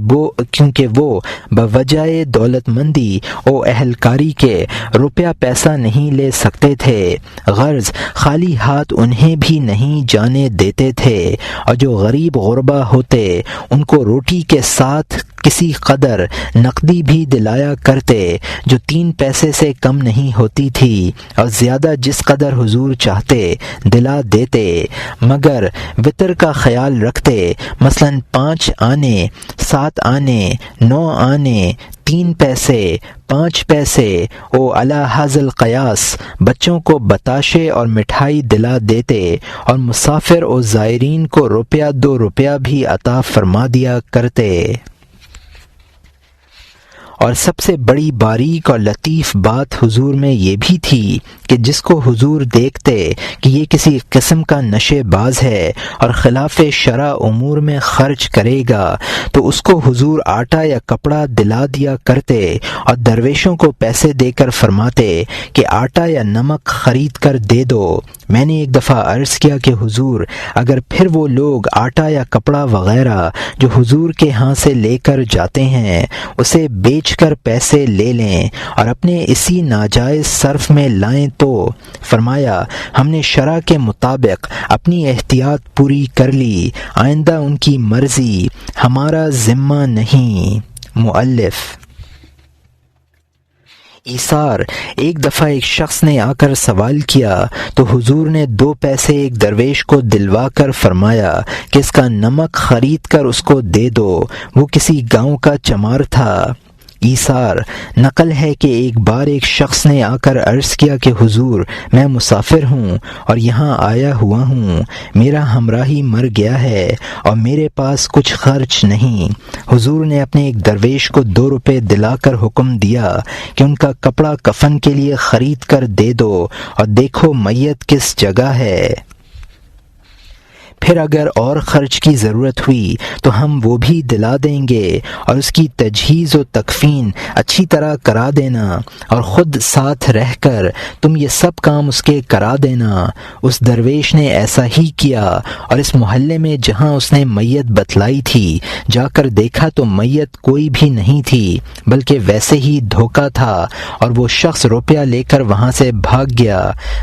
A: وہ بوجہ دولت مندی و اہلکاری کے روپیہ پیسہ نہیں لے سکتے تھے، غرض خالی ہاتھ انہیں بھی نہیں جانے دیتے تھے، اور جو غریب غربا ہوتے ان کو روٹی کے ساتھ کسی قدر نقدی بھی دلایا کرتے جو 3 پیسے سے کم نہیں ہوتی تھی، اور زیادہ جس قدر حضور چاہتے دلا دیتے، مگر وطر کا خیال رکھتے، مثلا 5 آنے، 7 آنے، 9 آنے، 3 پیسے، 5 پیسے او علی ھذا القیاس بچوں کو بتاشے اور مٹھائی دلا دیتے، اور مسافر و زائرین کو روپیہ 2 روپیہ بھی عطا فرما دیا کرتے۔ اور سب سے بڑی باریک اور لطیف بات حضور میں یہ بھی تھی کہ جس کو حضور دیکھتے کہ یہ کسی قسم کا نشے باز ہے اور خلاف شرع امور میں خرچ کرے گا تو اس کو حضور آٹا یا کپڑا دلا دیا کرتے اور درویشوں کو پیسے دے کر فرماتے کہ آٹا یا نمک خرید کر دے دو۔ میں نے ایک دفعہ عرض کیا کہ حضور اگر پھر وہ لوگ آٹا یا کپڑا وغیرہ جو حضور کے ہاں سے لے کر جاتے ہیں اسے بیچ کر پیسے لے لیں اور اپنے اسی ناجائز صرف میں لائیں تو فرمایا ہم نے شرع کے مطابق اپنی احتیاط پوری کر لی، آئندہ ان کی مرضی، ہمارا ذمہ نہیں۔ مؤلف ایثار، ایک دفعہ ایک شخص نے آ کر سوال کیا تو حضور نے 2 پیسے ایک درویش کو دلوا کر فرمایا کہ اس کا نمک خرید کر اس کو دے دو، وہ کسی گاؤں کا چمار تھا۔ ایثار، نقل ہے کہ ایک بار ایک شخص نے آ کر عرض کیا کہ حضور میں مسافر ہوں اور یہاں آیا ہوا ہوں، میرا ہمراہی مر گیا ہے اور میرے پاس کچھ خرچ نہیں۔ حضور نے اپنے ایک درویش کو 2 روپے دلا کر حکم دیا کہ ان کا کپڑا کفن کے لیے خرید کر دے دو اور دیکھو میت کس جگہ ہے، پھر اگر اور خرچ کی ضرورت ہوئی تو ہم وہ بھی دلا دیں گے اور اس کی تجہیز و تکفین اچھی طرح کرا دینا اور خود ساتھ رہ کر تم یہ سب کام اس کے کرا دینا۔ اس درویش نے ایسا ہی کیا اور اس محلے میں جہاں اس نے میت بتلائی تھی جا کر دیکھا تو میت کوئی بھی نہیں تھی بلکہ ویسے ہی دھوکہ تھا اور وہ شخص روپیہ لے کر وہاں سے بھاگ گیا۔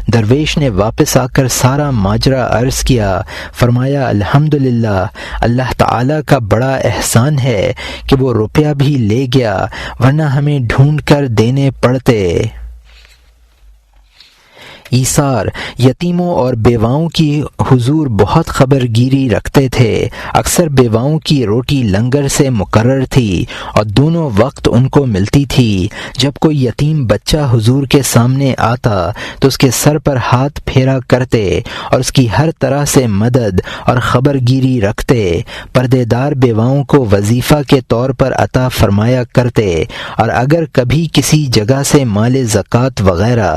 A: درویش نے واپس آ کر سارا ماجرا عرض کیا، فرمایا الحمدللہ، اللہ تعالیٰ کا بڑا احسان ہے کہ وہ روپیہ بھی لے گیا ورنہ ہمیں ڈھونڈ کر دینے پڑتے۔ ایثار یتیموں اور بیواؤں کی حضور بہت خبر گیری رکھتے تھے۔ اکثر بیواؤں کی روٹی لنگر سے مقرر تھی اور دونوں وقت ان کو ملتی تھی۔ جب کوئی یتیم بچہ حضور کے سامنے آتا تو اس کے سر پر ہاتھ پھیرا کرتے اور اس کی ہر طرح سے مدد اور خبر گیری رکھتے۔ پردے دار بیواؤں کو وظیفہ کے طور پر عطا فرمایا کرتے، اور اگر کبھی کسی جگہ سے مال زکوٰۃ وغیرہ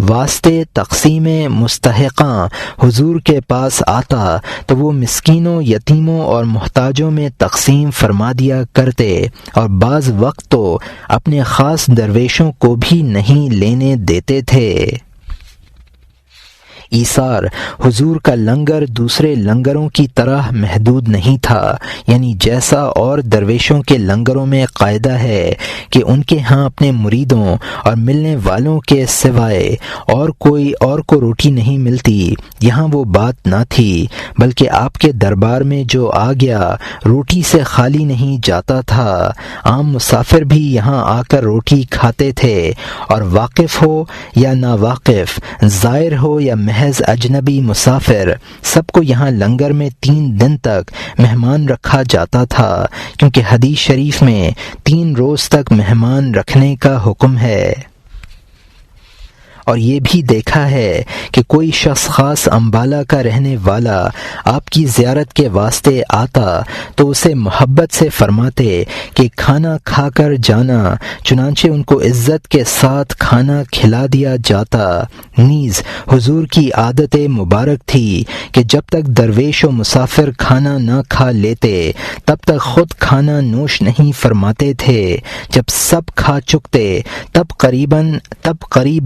A: واسطے تقسیم مستحقاں حضور کے پاس آتا تو وہ مسکینوں، یتیموں اور محتاجوں میں تقسیم فرما دیا کرتے، اور بعض وقت تو اپنے خاص درویشوں کو بھی نہیں لینے دیتے تھے۔ ایثار حضور کا لنگر دوسرے لنگروں کی طرح محدود نہیں تھا، یعنی جیسا اور درویشوں کے لنگروں میں قاعدہ ہے کہ ان کے ہاں اپنے مریدوں اور ملنے والوں کے سوائے اور کوئی اور کو روٹی نہیں ملتی، یہاں وہ بات نہ تھی، بلکہ آپ کے دربار میں جو آ گیا روٹی سے خالی نہیں جاتا تھا۔ عام مسافر بھی یہاں آ کر روٹی کھاتے تھے، اور واقف ہو یا ناواقف، زائر ہو یا محض اجنبی مسافر، سب کو یہاں لنگر میں 3 دن تک مہمان رکھا جاتا تھا، کیونکہ حدیث شریف میں 3 روز تک مہمان رکھنے کا حکم ہے۔ اور یہ بھی دیکھا ہے کہ کوئی شخص خاص امبالہ کا رہنے والا آپ کی زیارت کے واسطے آتا تو اسے محبت سے فرماتے کہ کھانا کھا کر جانا، چنانچہ ان کو عزت کے ساتھ کھانا کھلا دیا جاتا۔ نیز حضور کی عادت مبارک تھی کہ جب تک درویش و مسافر کھانا نہ کھا لیتے تب تک خود کھانا نوش نہیں فرماتے تھے۔ جب سب کھا چکتے تب قریب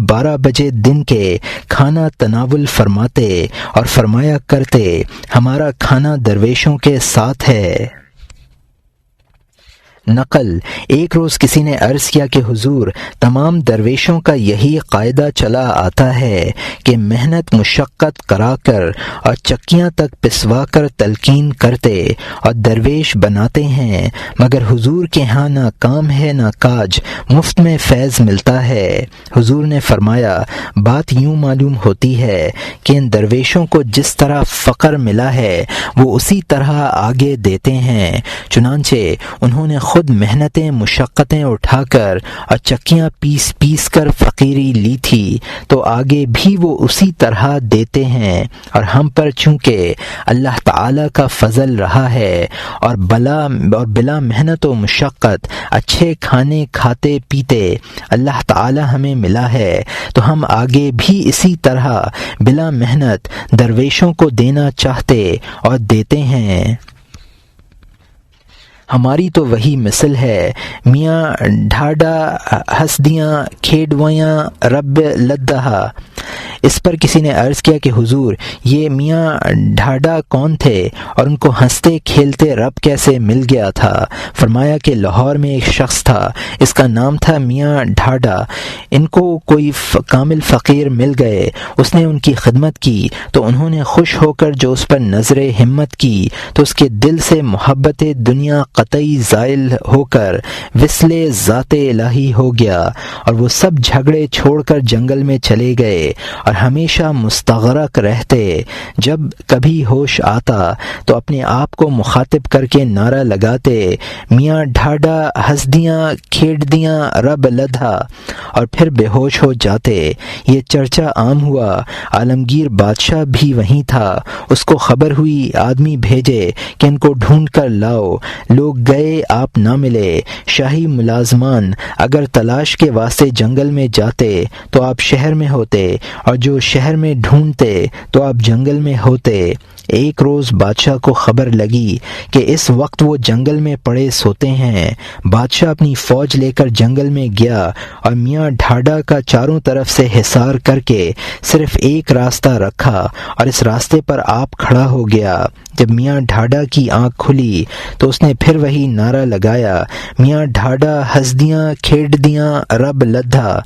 A: 12 بجے دن کے کھانا تناول فرماتے اور فرمایا کرتے، ہمارا کھانا درویشوں کے ساتھ ہے۔ نقل: ایک روز کسی نے عرض کیا کہ حضور، تمام درویشوں کا یہی قاعدہ چلا آتا ہے کہ محنت مشقت کرا کر اور چکیاں تک پسوا کر تلقین کرتے اور درویش بناتے ہیں، مگر حضور کے ہاں نہ کام ہے نہ کاج، مفت میں فیض ملتا ہے۔ حضور نے فرمایا، بات یوں معلوم ہوتی ہے کہ ان درویشوں کو جس طرح فقر ملا ہے وہ اسی طرح آگے دیتے ہیں، چنانچہ انہوں نے خود محنتیں مشقتیں اٹھا کر اور چکیاں پیس کر فقیری لی تھی، تو آگے بھی وہ اسی طرح دیتے ہیں، اور ہم پر چونکہ اللہ تعالی کا فضل رہا ہے اور بلا محنت و مشقت اچھے کھانے کھاتے پیتے اللہ تعالی ہمیں ملا ہے، تو ہم آگے بھی اسی طرح بلا محنت درویشوں کو دینا چاہتے اور دیتے ہیں۔ ہماری تو وہی مثل ہے، میاں ڈھاڈا ہسدیاں کھیڈویاں رب لدہا۔ اس پر کسی نے عرض کیا کہ حضور، یہ میاں ڈھاڈا کون تھے اور ان کو ہنستے کھیلتے رب کیسے مل گیا تھا؟ فرمایا کہ لاہور میں ایک شخص تھا، اس کا نام تھا میاں ڈھاڈا، ان کو کوئی کامل فقیر مل گئے، اس نے ان کی خدمت کی تو انہوں نے خوش ہو کر جو اس پر نظر ہمت کی تو اس کے دل سے محبت دنیا قطعی زائل ہو کر وصل ذات الہی ہو گیا، اور وہ سب جھگڑے چھوڑ کر جنگل میں چلے گئے اور ہمیشہ مستغرق رہتے۔ جب کبھی ہوش آتا تو اپنے آپ کو مخاطب کر کے نعرہ لگاتے، میاں ڈھاڈا ہسدیاں کھیڈدیاں رب لدھا، اور پھر بے ہوش ہو جاتے۔ یہ چرچا عام ہوا، عالمگیر بادشاہ بھی وہیں تھا، اس کو خبر ہوئی، آدمی بھیجے کہ ان کو ڈھونڈ کر لاؤ۔ لوگ گئے، آپ نہ ملے۔ شاہی ملازمان اگر تلاش کے واسطے جنگل میں جاتے تو آپ شہر میں ہوتے، اور جو شہر میں ڈھونڈتے تو آپ جنگل میں ہوتے۔ ایک روز بادشاہ کو خبر لگی کہ اس وقت وہ جنگل میں پڑے سوتے ہیں۔ بادشاہ اپنی فوج لے کر جنگل میں گیا اور میاں ڈھاڈا کا چاروں طرف سے حصار کر کے صرف ایک راستہ رکھا اور اس راستے پر آپ کھڑا ہو گیا۔ جب میاں ڈھاڈا کی آنکھ کھلی تو اس نے پھر وہی نعرہ لگایا، میاں ڈھاڈا ہسدیاں کھیڈدیاں رب لدھا۔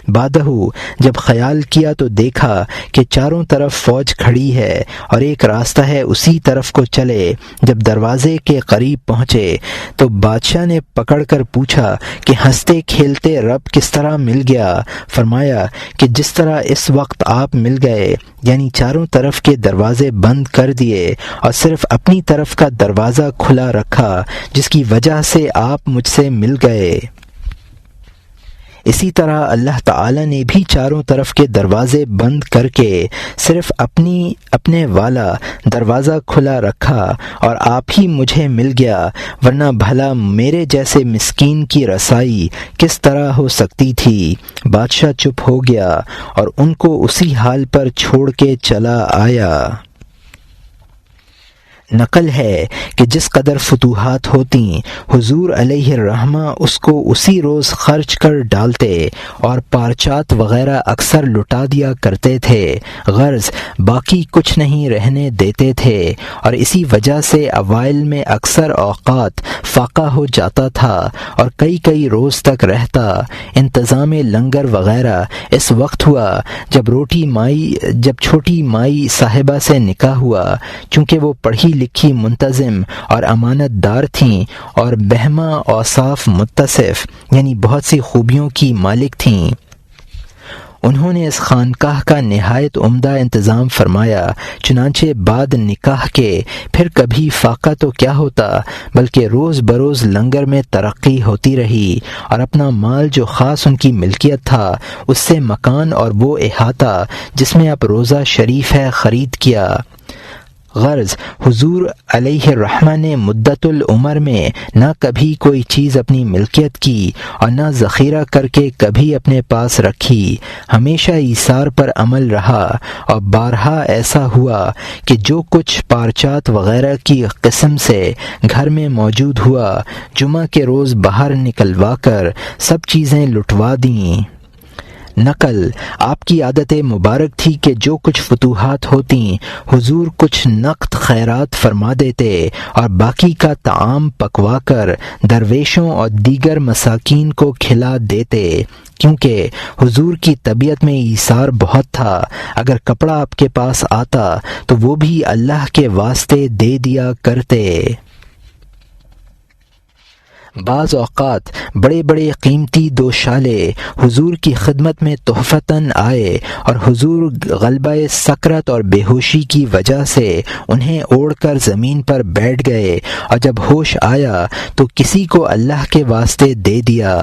A: بادہو جب خیال کیا تو دیکھا کہ چاروں طرف فوج کھڑی ہے اور ایک راستہ ہے اسی طرف کو چلے۔ جب دروازے کے قریب پہنچے تو بادشاہ نے پکڑ کر پوچھا کہ ہنستے کھیلتے رب کس طرح مل گیا؟ فرمایا کہ جس طرح اس وقت آپ مل گئے، یعنی چاروں طرف کے دروازے بند کر دیے اور صرف اپنی طرف کا دروازہ کھلا رکھا، جس کی وجہ سے آپ مجھ سے مل گئے۔ اسی طرح اللہ تعالی نے بھی چاروں طرف کے دروازے بند کر کے صرف اپنے والا دروازہ کھلا رکھا اور آپ ہی مجھے مل گیا، ورنہ بھلا میرے جیسے مسکین کی رسائی کس طرح ہو سکتی تھی؟ بادشاہ چپ ہو گیا اور ان کو اسی حال پر چھوڑ کے چلا آیا۔ نقل ہے کہ جس قدر فتوحات ہوتی حضور علیہ الرحمہ اس کو اسی روز خرچ کر ڈالتے اور پارچات وغیرہ اکثر لٹا دیا کرتے تھے، غرض باقی کچھ نہیں رہنے دیتے تھے، اور اسی وجہ سے اوائل میں اکثر اوقات فاقہ ہو جاتا تھا اور کئی روز تک رہتا۔ انتظام لنگر وغیرہ اس وقت ہوا جب چھوٹی مائی صاحبہ سے نکاح ہوا، چونکہ وہ پڑھی لکھی منتظم اور امانت دار تھیں اور بہمہ اوصاف متصف، یعنی بہت سی خوبیوں کی مالک تھیں۔ انہوں نے اس خانقاہ کا نہایت عمدہ انتظام فرمایا، چنانچہ بعد نکاح کے پھر کبھی فاقہ تو کیا ہوتا، بلکہ روز بروز لنگر میں ترقی ہوتی رہی، اور اپنا مال جو خاص ان کی ملکیت تھا اس سے مکان اور وہ احاطہ جس میں اب روضہ شریف ہے خرید کیا۔ غرض حضور علیہ الرحمہ نے مدت العمر میں نہ کبھی کوئی چیز اپنی ملکیت کی اور نہ ذخیرہ کر کے کبھی اپنے پاس رکھی، ہمیشہ ایثار پر عمل رہا، اور بارہا ایسا ہوا کہ جو کچھ پارچات وغیرہ کی قسم سے گھر میں موجود ہوا، جمعہ کے روز باہر نکلوا کر سب چیزیں لٹوا دیں۔ نقل آپ کی عادت مبارک تھی کہ جو کچھ فتوحات ہوتی حضور کچھ نقد خیرات فرما دیتے اور باقی کا طعام پکوا کر درویشوں اور دیگر مساکین کو کھلا دیتے، کیونکہ حضور کی طبیعت میں ایثار بہت تھا۔ اگر کپڑا آپ کے پاس آتا تو وہ بھی اللہ کے واسطے دے دیا کرتے۔ بعض اوقات بڑے بڑے قیمتی دو شالے حضور کی خدمت میں تحفتاً آئے اور حضور غلبہ سکرت اور بے ہوشی کی وجہ سے انہیں اوڑھ کر زمین پر بیٹھ گئے، اور جب ہوش آیا تو کسی کو اللہ کے واسطے دے دیا۔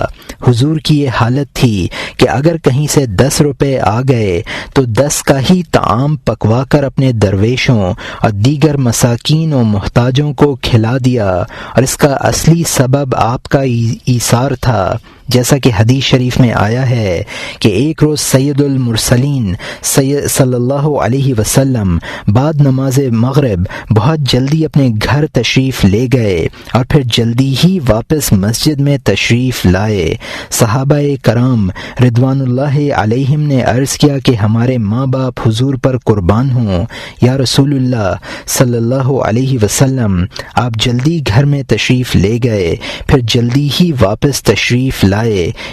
A: حضور کی یہ حالت تھی کہ اگر کہیں سے 10 روپے آ گئے تو 10 کا ہی طعام پکوا کر اپنے درویشوں اور دیگر مساکین و محتاجوں کو کھلا دیا، اور اس کا اصلی سبب آپ کا ایثار تھا، جیسا کہ حدیث شریف میں آیا ہے کہ ایک روز سید المرسلین صلی اللہ علیہ وسلم بعد نماز مغرب بہت جلدی اپنے گھر تشریف لے گئے اور پھر جلدی ہی واپس مسجد میں تشریف لائے۔ صحابہ کرام رضوان اللہ علیہم نے عرض کیا کہ ہمارے ماں باپ حضور پر قربان ہوں، یا رسول اللہ صلی اللہ علیہ وسلم آپ جلدی گھر میں تشریف لے گئے پھر جلدی ہی واپس تشریف لائے،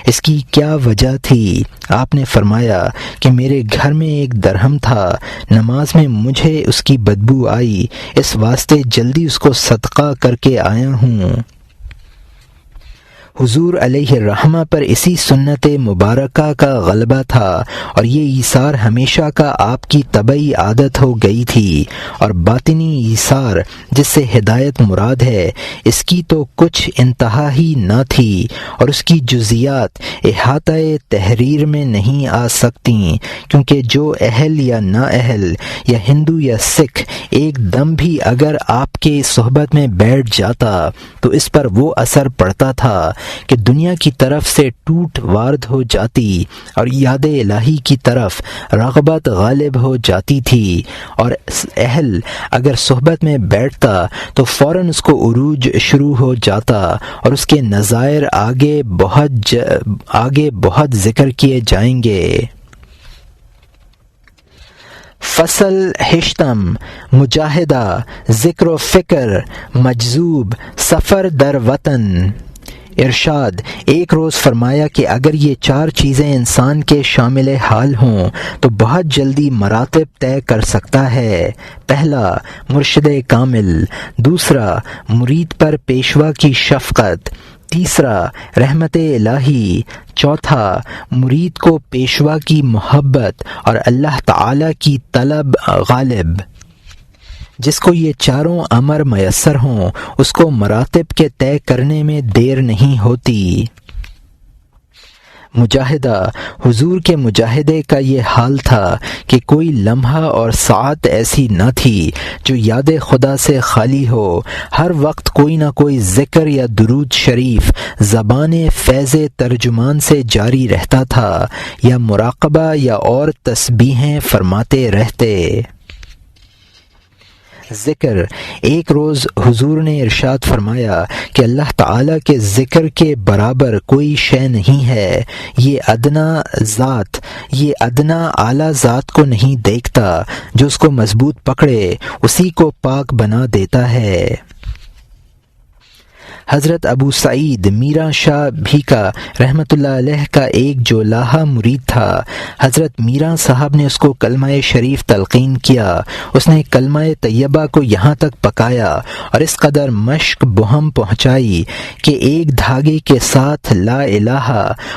A: اس کی کیا وجہ تھی؟ آپ نے فرمایا کہ میرے گھر میں ایک درہم تھا، نماز میں مجھے اس کی بدبو آئی، اس واسطے جلدی اس کو صدقہ کر کے آیا ہوں۔ حضور علیہ الرحمہ پر اسی سنت مبارکہ کا غلبہ تھا، اور یہ ایثار ہمیشہ کا آپ کی طبعی عادت ہو گئی تھی، اور باطنی ایثار جس سے ہدایت مراد ہے اس کی تو کچھ انتہا ہی نہ تھی، اور اس کی جزیات احاطہ تحریر میں نہیں آ سکتیں، کیونکہ جو اہل یا نااہل یا ہندو یا سکھ ایک دم بھی اگر آپ کے صحبت میں بیٹھ جاتا تو اس پر وہ اثر پڑتا تھا کہ دنیا کی طرف سے ٹوٹ وارد ہو جاتی اور یاد الہی کی طرف رغبت غالب ہو جاتی تھی، اور اہل اگر صحبت میں بیٹھتا تو فوراً اس کو عروج شروع ہو جاتا، اور اس کے نظائر آگے بہت ذکر کیے جائیں گے۔ فصل ہشتم مجاہدہ ذکر و فکر مجذوب سفر در وطن ارشاد، ایک روز فرمایا کہ اگر یہ 4 چیزیں انسان کے شامل حال ہوں تو بہت جلدی مراتب طے کر سکتا ہے۔ پہلا، مرشد کامل، دوسرا، مرید پر پیشوا کی شفقت، تیسرا، رحمت الہی، چوتھا، مرید کو پیشوا کی محبت، اور اللہ تعالی کی طلب غالب۔ جس کو یہ چاروں امر میسر ہوں اس کو مراتب کے طے کرنے میں دیر نہیں ہوتی۔ مجاہدہ، حضور کے مجاہدے کا یہ حال تھا کہ کوئی لمحہ اور ساعت ایسی نہ تھی جو یاد خدا سے خالی ہو، ہر وقت کوئی نہ کوئی ذکر یا درود شریف زبان فیض ترجمان سے جاری رہتا تھا، یا مراقبہ یا اور تسبیحیں فرماتے رہتے۔ ذکر، ایک روز حضور نے ارشاد فرمایا کہ اللہ تعالیٰ کے ذکر کے برابر کوئی شے نہیں ہے، یہ ادنا اعلیٰ ذات کو نہیں دیکھتا، جو اس کو مضبوط پکڑے اسی کو پاک بنا دیتا ہے۔ حضرت ابو سعید میرا شاہ بھیکا رحمۃ اللہ علیہ کا ایک جولاہا مرید تھا۔ حضرت میرا صاحب نے اس کو کلمہ شریف تلقین کیا۔ اس نے کلمہ طیبہ کو یہاں تک پکایا اور اس قدر مشق بہم پہنچائی کہ ایک دھاگے کے ساتھ لا الہ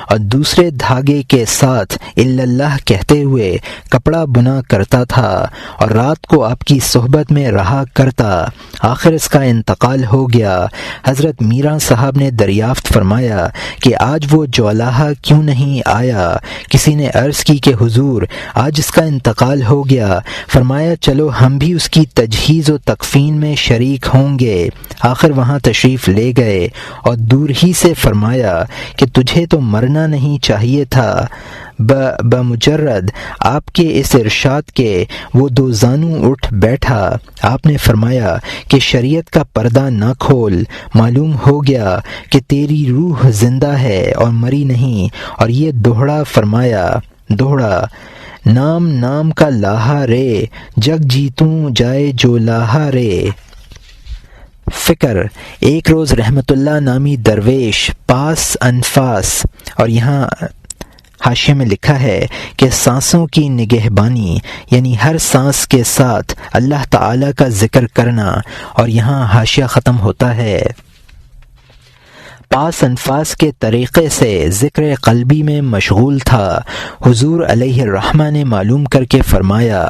A: اور دوسرے دھاگے کے ساتھ الا اللہ کہتے ہوئے کپڑا بنا کرتا تھا اور رات کو آپ کی صحبت میں رہا کرتا۔ آخر اس کا انتقال ہو گیا۔ حضرت میرا صاحب نے دریافت فرمایا کہ آج وہ جولاہا کیوں نہیں آیا؟ کسی نے عرض کی کہ حضور آج اس کا انتقال ہو گیا۔ فرمایا چلو ہم بھی اس کی تجہیز و تکفین میں شریک ہوں گے۔ آخر وہاں تشریف لے گئے اور دور ہی سے فرمایا کہ تجھے تو مرنا نہیں چاہیے تھا۔ بمجرد آپ کے اس ارشاد کے وہ 2 زانو اٹھ بیٹھا۔ آپ نے فرمایا کہ شریعت کا پردہ نہ کھول، معلوم ہو گیا کہ تیری روح زندہ ہے اور مری نہیں۔ اور یہ دوہڑا فرمایا، دوہڑا، نام نام کا لاہا رے، جگ جیتوں جائے جو لاہا رے۔ فکر، ایک روز رحمت اللہ نامی درویش پاس انفاس، اور یہاں حاشیے میں لکھا ہے کہ سانسوں کی نگہبانی، یعنی ہر سانس کے ساتھ اللہ تعالی کا ذکر کرنا، اور یہاں حاشیہ ختم ہوتا ہے۔ پاس انفاس کے طریقے سے ذکر قلبی میں مشغول تھا۔ حضور علیہ الرحمہ نے معلوم کر کے فرمایا،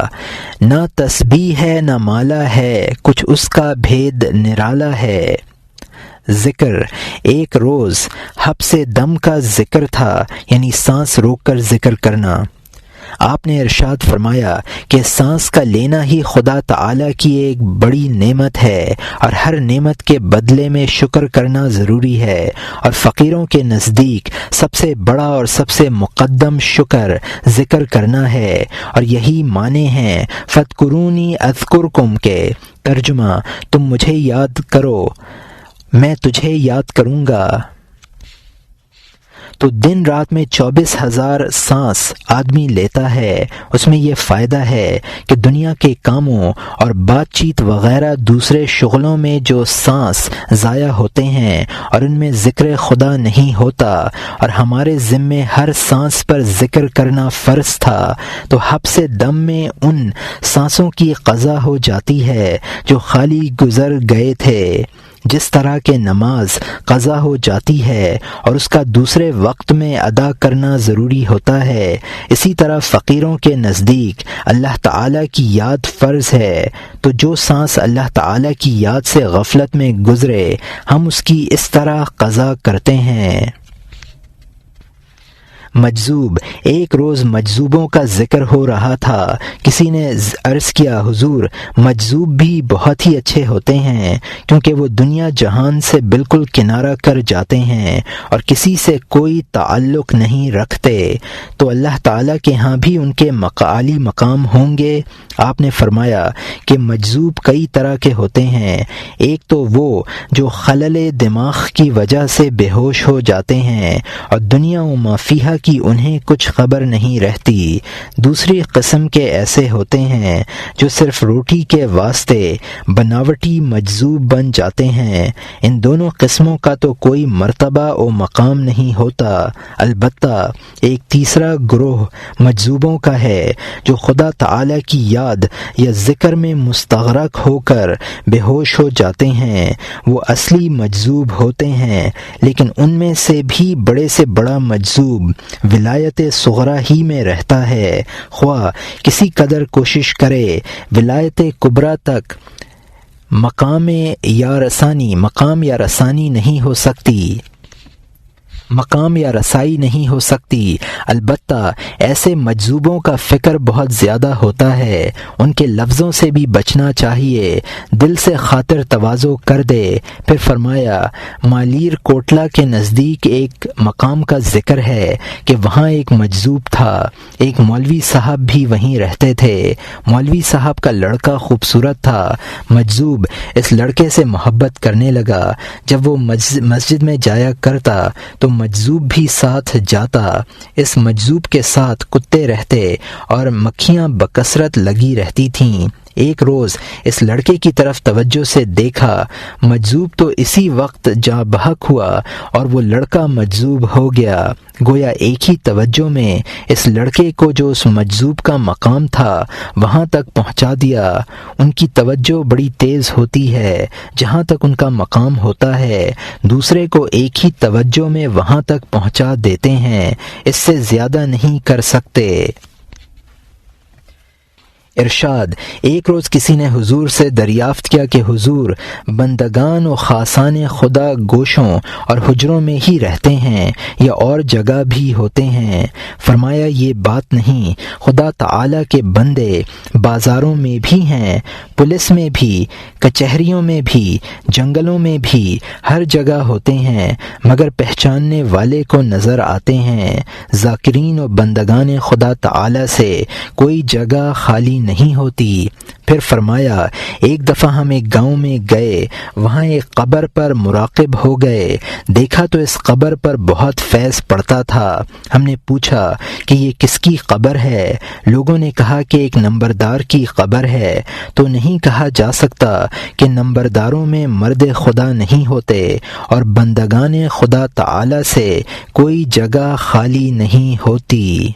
A: نہ تسبیح ہے نہ مالا ہے، کچھ اس کا بھید نرالا ہے۔ ذکر، ایک روز حبس دم کا ذکر تھا، یعنی سانس روک کر ذکر کرنا۔ آپ نے ارشاد فرمایا کہ سانس کا لینا ہی خدا تعالی کی ایک بڑی نعمت ہے، اور ہر نعمت کے بدلے میں شکر کرنا ضروری ہے، اور فقیروں کے نزدیک سب سے بڑا اور سب سے مقدم شکر ذکر کرنا ہے، اور یہی معنی ہیں فَاذْكُرُونِی أَذْكُرْكُمْ کے۔ ترجمہ، تم مجھے یاد کرو میں تجھے یاد کروں گا۔ تو دن رات میں 24,000 سانس آدمی لیتا ہے۔ اس میں یہ فائدہ ہے کہ دنیا کے کاموں اور بات چیت وغیرہ دوسرے شغلوں میں جو سانس ضائع ہوتے ہیں اور ان میں ذکر خدا نہیں ہوتا، اور ہمارے ذمے ہر سانس پر ذکر کرنا فرض تھا، تو حبس دم میں ان سانسوں کی قضا ہو جاتی ہے جو خالی گزر گئے تھے، جس طرح کہ نماز قضا ہو جاتی ہے اور اس کا دوسرے وقت میں ادا کرنا ضروری ہوتا ہے، اسی طرح فقیروں کے نزدیک اللہ تعالیٰ کی یاد فرض ہے۔ تو جو سانس اللہ تعالیٰ کی یاد سے غفلت میں گزرے، ہم اس کی اس طرح قضا کرتے ہیں۔ مجذوب، ایک روز مجذوبوں کا ذکر ہو رہا تھا۔ کسی نے عرض کیا، حضور مجذوب بھی بہت ہی اچھے ہوتے ہیں، کیونکہ وہ دنیا جہان سے بالکل کنارہ کر جاتے ہیں اور کسی سے کوئی تعلق نہیں رکھتے، تو اللہ تعالیٰ کے ہاں بھی ان کے عالی مقام ہوں گے؟ آپ نے فرمایا کہ مجذوب کئی طرح کے ہوتے ہیں۔ ایک تو وہ جو خلل دماغ کی وجہ سے بے ہوش ہو جاتے ہیں اور دنیا و ما فیہا کی انہیں کچھ خبر نہیں رہتی۔ دوسری قسم کے ایسے ہوتے ہیں جو صرف روٹی کے واسطے بناوٹی مجذوب بن جاتے ہیں۔ ان دونوں قسموں کا تو کوئی مرتبہ و مقام نہیں ہوتا۔ البتہ ایک تیسرا گروہ مجذوبوں کا ہے جو خدا تعالی کی یاد یا ذکر میں مستغرق ہو کر بے ہوش ہو جاتے ہیں۔ وہ اصلی مجذوب ہوتے ہیں، لیکن ان میں سے بھی بڑے سے بڑا مجذوب ولایت صغریٰ ہی میں رہتا ہے، خواہ کسی قدر کوشش کرے۔ ولایت کبریٰ تک مقام یا رسانی نہیں ہو سکتی۔ البتہ ایسے مجذوبوں کا فکر بہت زیادہ ہوتا ہے، ان کے لفظوں سے بھی بچنا چاہیے۔ دل سے خاطر تواضع کر دے۔ پھر فرمایا، مالیر کوٹلہ کے نزدیک ایک مقام کا ذکر ہے کہ وہاں ایک مجذوب تھا۔ ایک مولوی صاحب بھی وہیں رہتے تھے۔ مولوی صاحب کا لڑکا خوبصورت تھا۔ مجذوب اس لڑکے سے محبت کرنے لگا۔ جب وہ مسجد میں جایا کرتا تو مجذوب بھی ساتھ جاتا۔ اس مجذوب کے ساتھ کتے رہتے اور مکھیاں بکثرت لگی رہتی تھیں۔ ایک روز اس لڑکے کی طرف توجہ سے دیکھا۔ مجذوب تو اسی وقت جاں بحق ہوا اور وہ لڑکا مجذوب ہو گیا۔ گویا ایک ہی توجہ میں اس لڑکے کو جو اس مجذوب کا مقام تھا وہاں تک پہنچا دیا۔ ان کی توجہ بڑی تیز ہوتی ہے۔ جہاں تک ان کا مقام ہوتا ہے دوسرے کو ایک ہی توجہ میں وہاں تک پہنچا دیتے ہیں، اس سے زیادہ نہیں کر سکتے۔ ارشاد: ایک روز کسی نے حضور سے دریافت کیا کہ حضور، بندگان و خاصان خدا گوشوں اور حجروں میں ہی رہتے ہیں یا اور جگہ بھی ہوتے ہیں؟ فرمایا، یہ بات نہیں، خدا تعالی کے بندے بازاروں میں بھی ہیں، پولیس میں بھی، کچہریوں میں بھی، جنگلوں میں بھی، ہر جگہ ہوتے ہیں، مگر پہچاننے والے کو نظر آتے ہیں۔ ذاکرین و بندگان خدا تعالی سے کوئی جگہ خالی نہیں ہوتی۔ پھر فرمایا، ایک دفعہ ہم ایک گاؤں میں گئے، وہاں ایک قبر پر مراقب ہو گئے، دیکھا تو اس قبر پر بہت فیض پڑتا تھا۔ ہم نے پوچھا کہ یہ کس کی قبر ہے؟ لوگوں نے کہا کہ ایک نمبردار کی قبر ہے۔ تو نہیں کہا جا سکتا کہ نمبرداروں میں مرد خدا نہیں ہوتے، اور بندگان خدا تعالی سے کوئی جگہ خالی نہیں ہوتی۔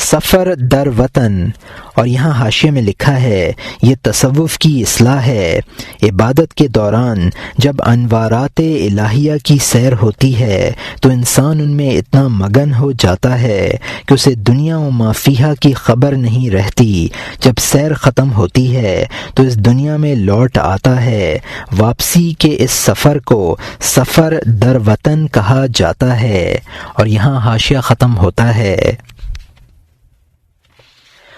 A: سفر در وطن، اور یہاں حاشیے میں لکھا ہے یہ تصوف کی اصطلاح ہے۔ عبادت کے دوران جب انوارات الہیہ کی سیر ہوتی ہے تو انسان ان میں اتنا مگن ہو جاتا ہے کہ اسے دنیا و ما فیہا کی خبر نہیں رہتی۔ جب سیر ختم ہوتی ہے تو اس دنیا میں لوٹ آتا ہے۔ واپسی کے اس سفر کو سفر در وطن کہا جاتا ہے۔ اور یہاں حاشیہ ختم ہوتا ہے۔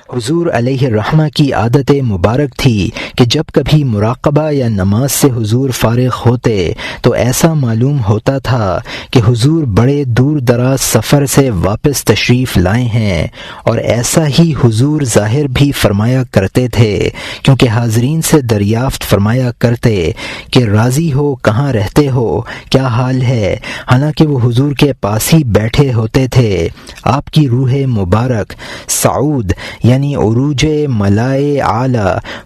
A: حضور علیہ الرحمہ کی عادت مبارک تھی کہ جب کبھی مراقبہ یا نماز سے حضور فارغ ہوتے تو ایسا معلوم ہوتا تھا کہ حضور بڑے دور دراز سفر سے واپس تشریف لائے ہیں، اور ایسا ہی حضور ظاہر بھی فرمایا کرتے تھے، کیونکہ حاضرین سے دریافت فرمایا کرتے کہ راضی ہو، کہاں رہتے ہو، کیا حال ہے، حالانکہ وہ حضور کے پاس ہی بیٹھے ہوتے تھے۔ آپ کی روح مبارک صعود یعنی عروج ملائے اعلی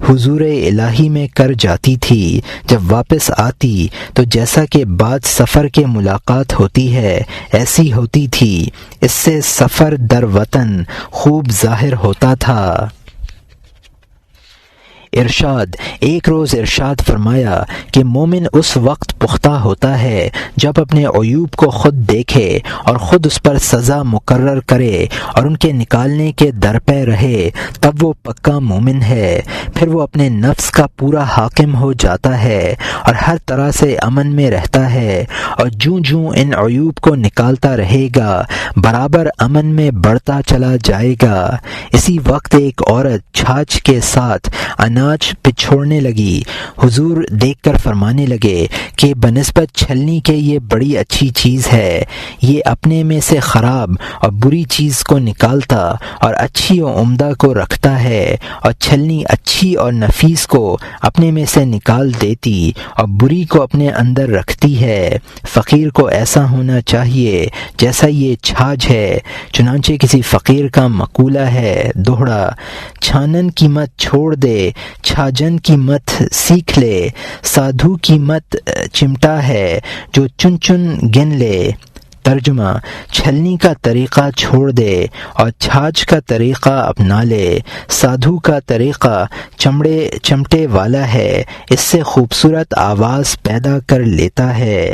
A: حضور الہی میں کر جاتی تھی۔ جب واپس آتی تو جیسا کہ بعد سفر کے ملاقات ہوتی ہے ایسی ہوتی تھی۔ اس سے سفر در وطن خوب ظاہر ہوتا تھا۔ ارشاد: ایک روز ارشاد فرمایا کہ مومن اس وقت پختہ ہوتا ہے جب اپنے عیوب کو خود دیکھے اور خود اس پر سزا مقرر کرے اور ان کے نکالنے کے در پہ رہے، تب وہ پکا مومن ہے۔ پھر وہ اپنے نفس کا پورا حاکم ہو جاتا ہے اور ہر طرح سے امن میں رہتا ہے، اور جوں جوں ان عیوب کو نکالتا رہے گا برابر امن میں بڑھتا چلا جائے گا۔ اسی وقت ایک عورت چھاچھ کے ساتھ انار ناچ پچھوڑنے لگی۔ حضور دیکھ کر فرمانے لگے کہ بنسبت چھلنی کے یہ بڑی اچھی چیز ہے، یہ اپنے میں سے خراب اور بری چیز کو نکالتا اور اچھی و عمدہ کو رکھتا ہے، اور چھلنی اچھی اور نفیس کو اپنے میں سے نکال دیتی اور بری کو اپنے اندر رکھتی ہے۔ فقیر کو ایسا ہونا چاہیے جیسا یہ چھاج ہے۔ چنانچہ کسی فقیر کا مقولہ ہے دوہرا، چھانن کی مت چھوڑ دے، چھاجن کی مت سیکھ لے، سادھو کی مت چمٹا ہے جو چن چن گن لے۔ ترجمہ، چھلنی کا طریقہ چھوڑ دے اور چھاج کا طریقہ اپنا لے۔ سادھو کا طریقہ چمٹے والا ہے، اس سے خوبصورت آواز پیدا کر لیتا ہے۔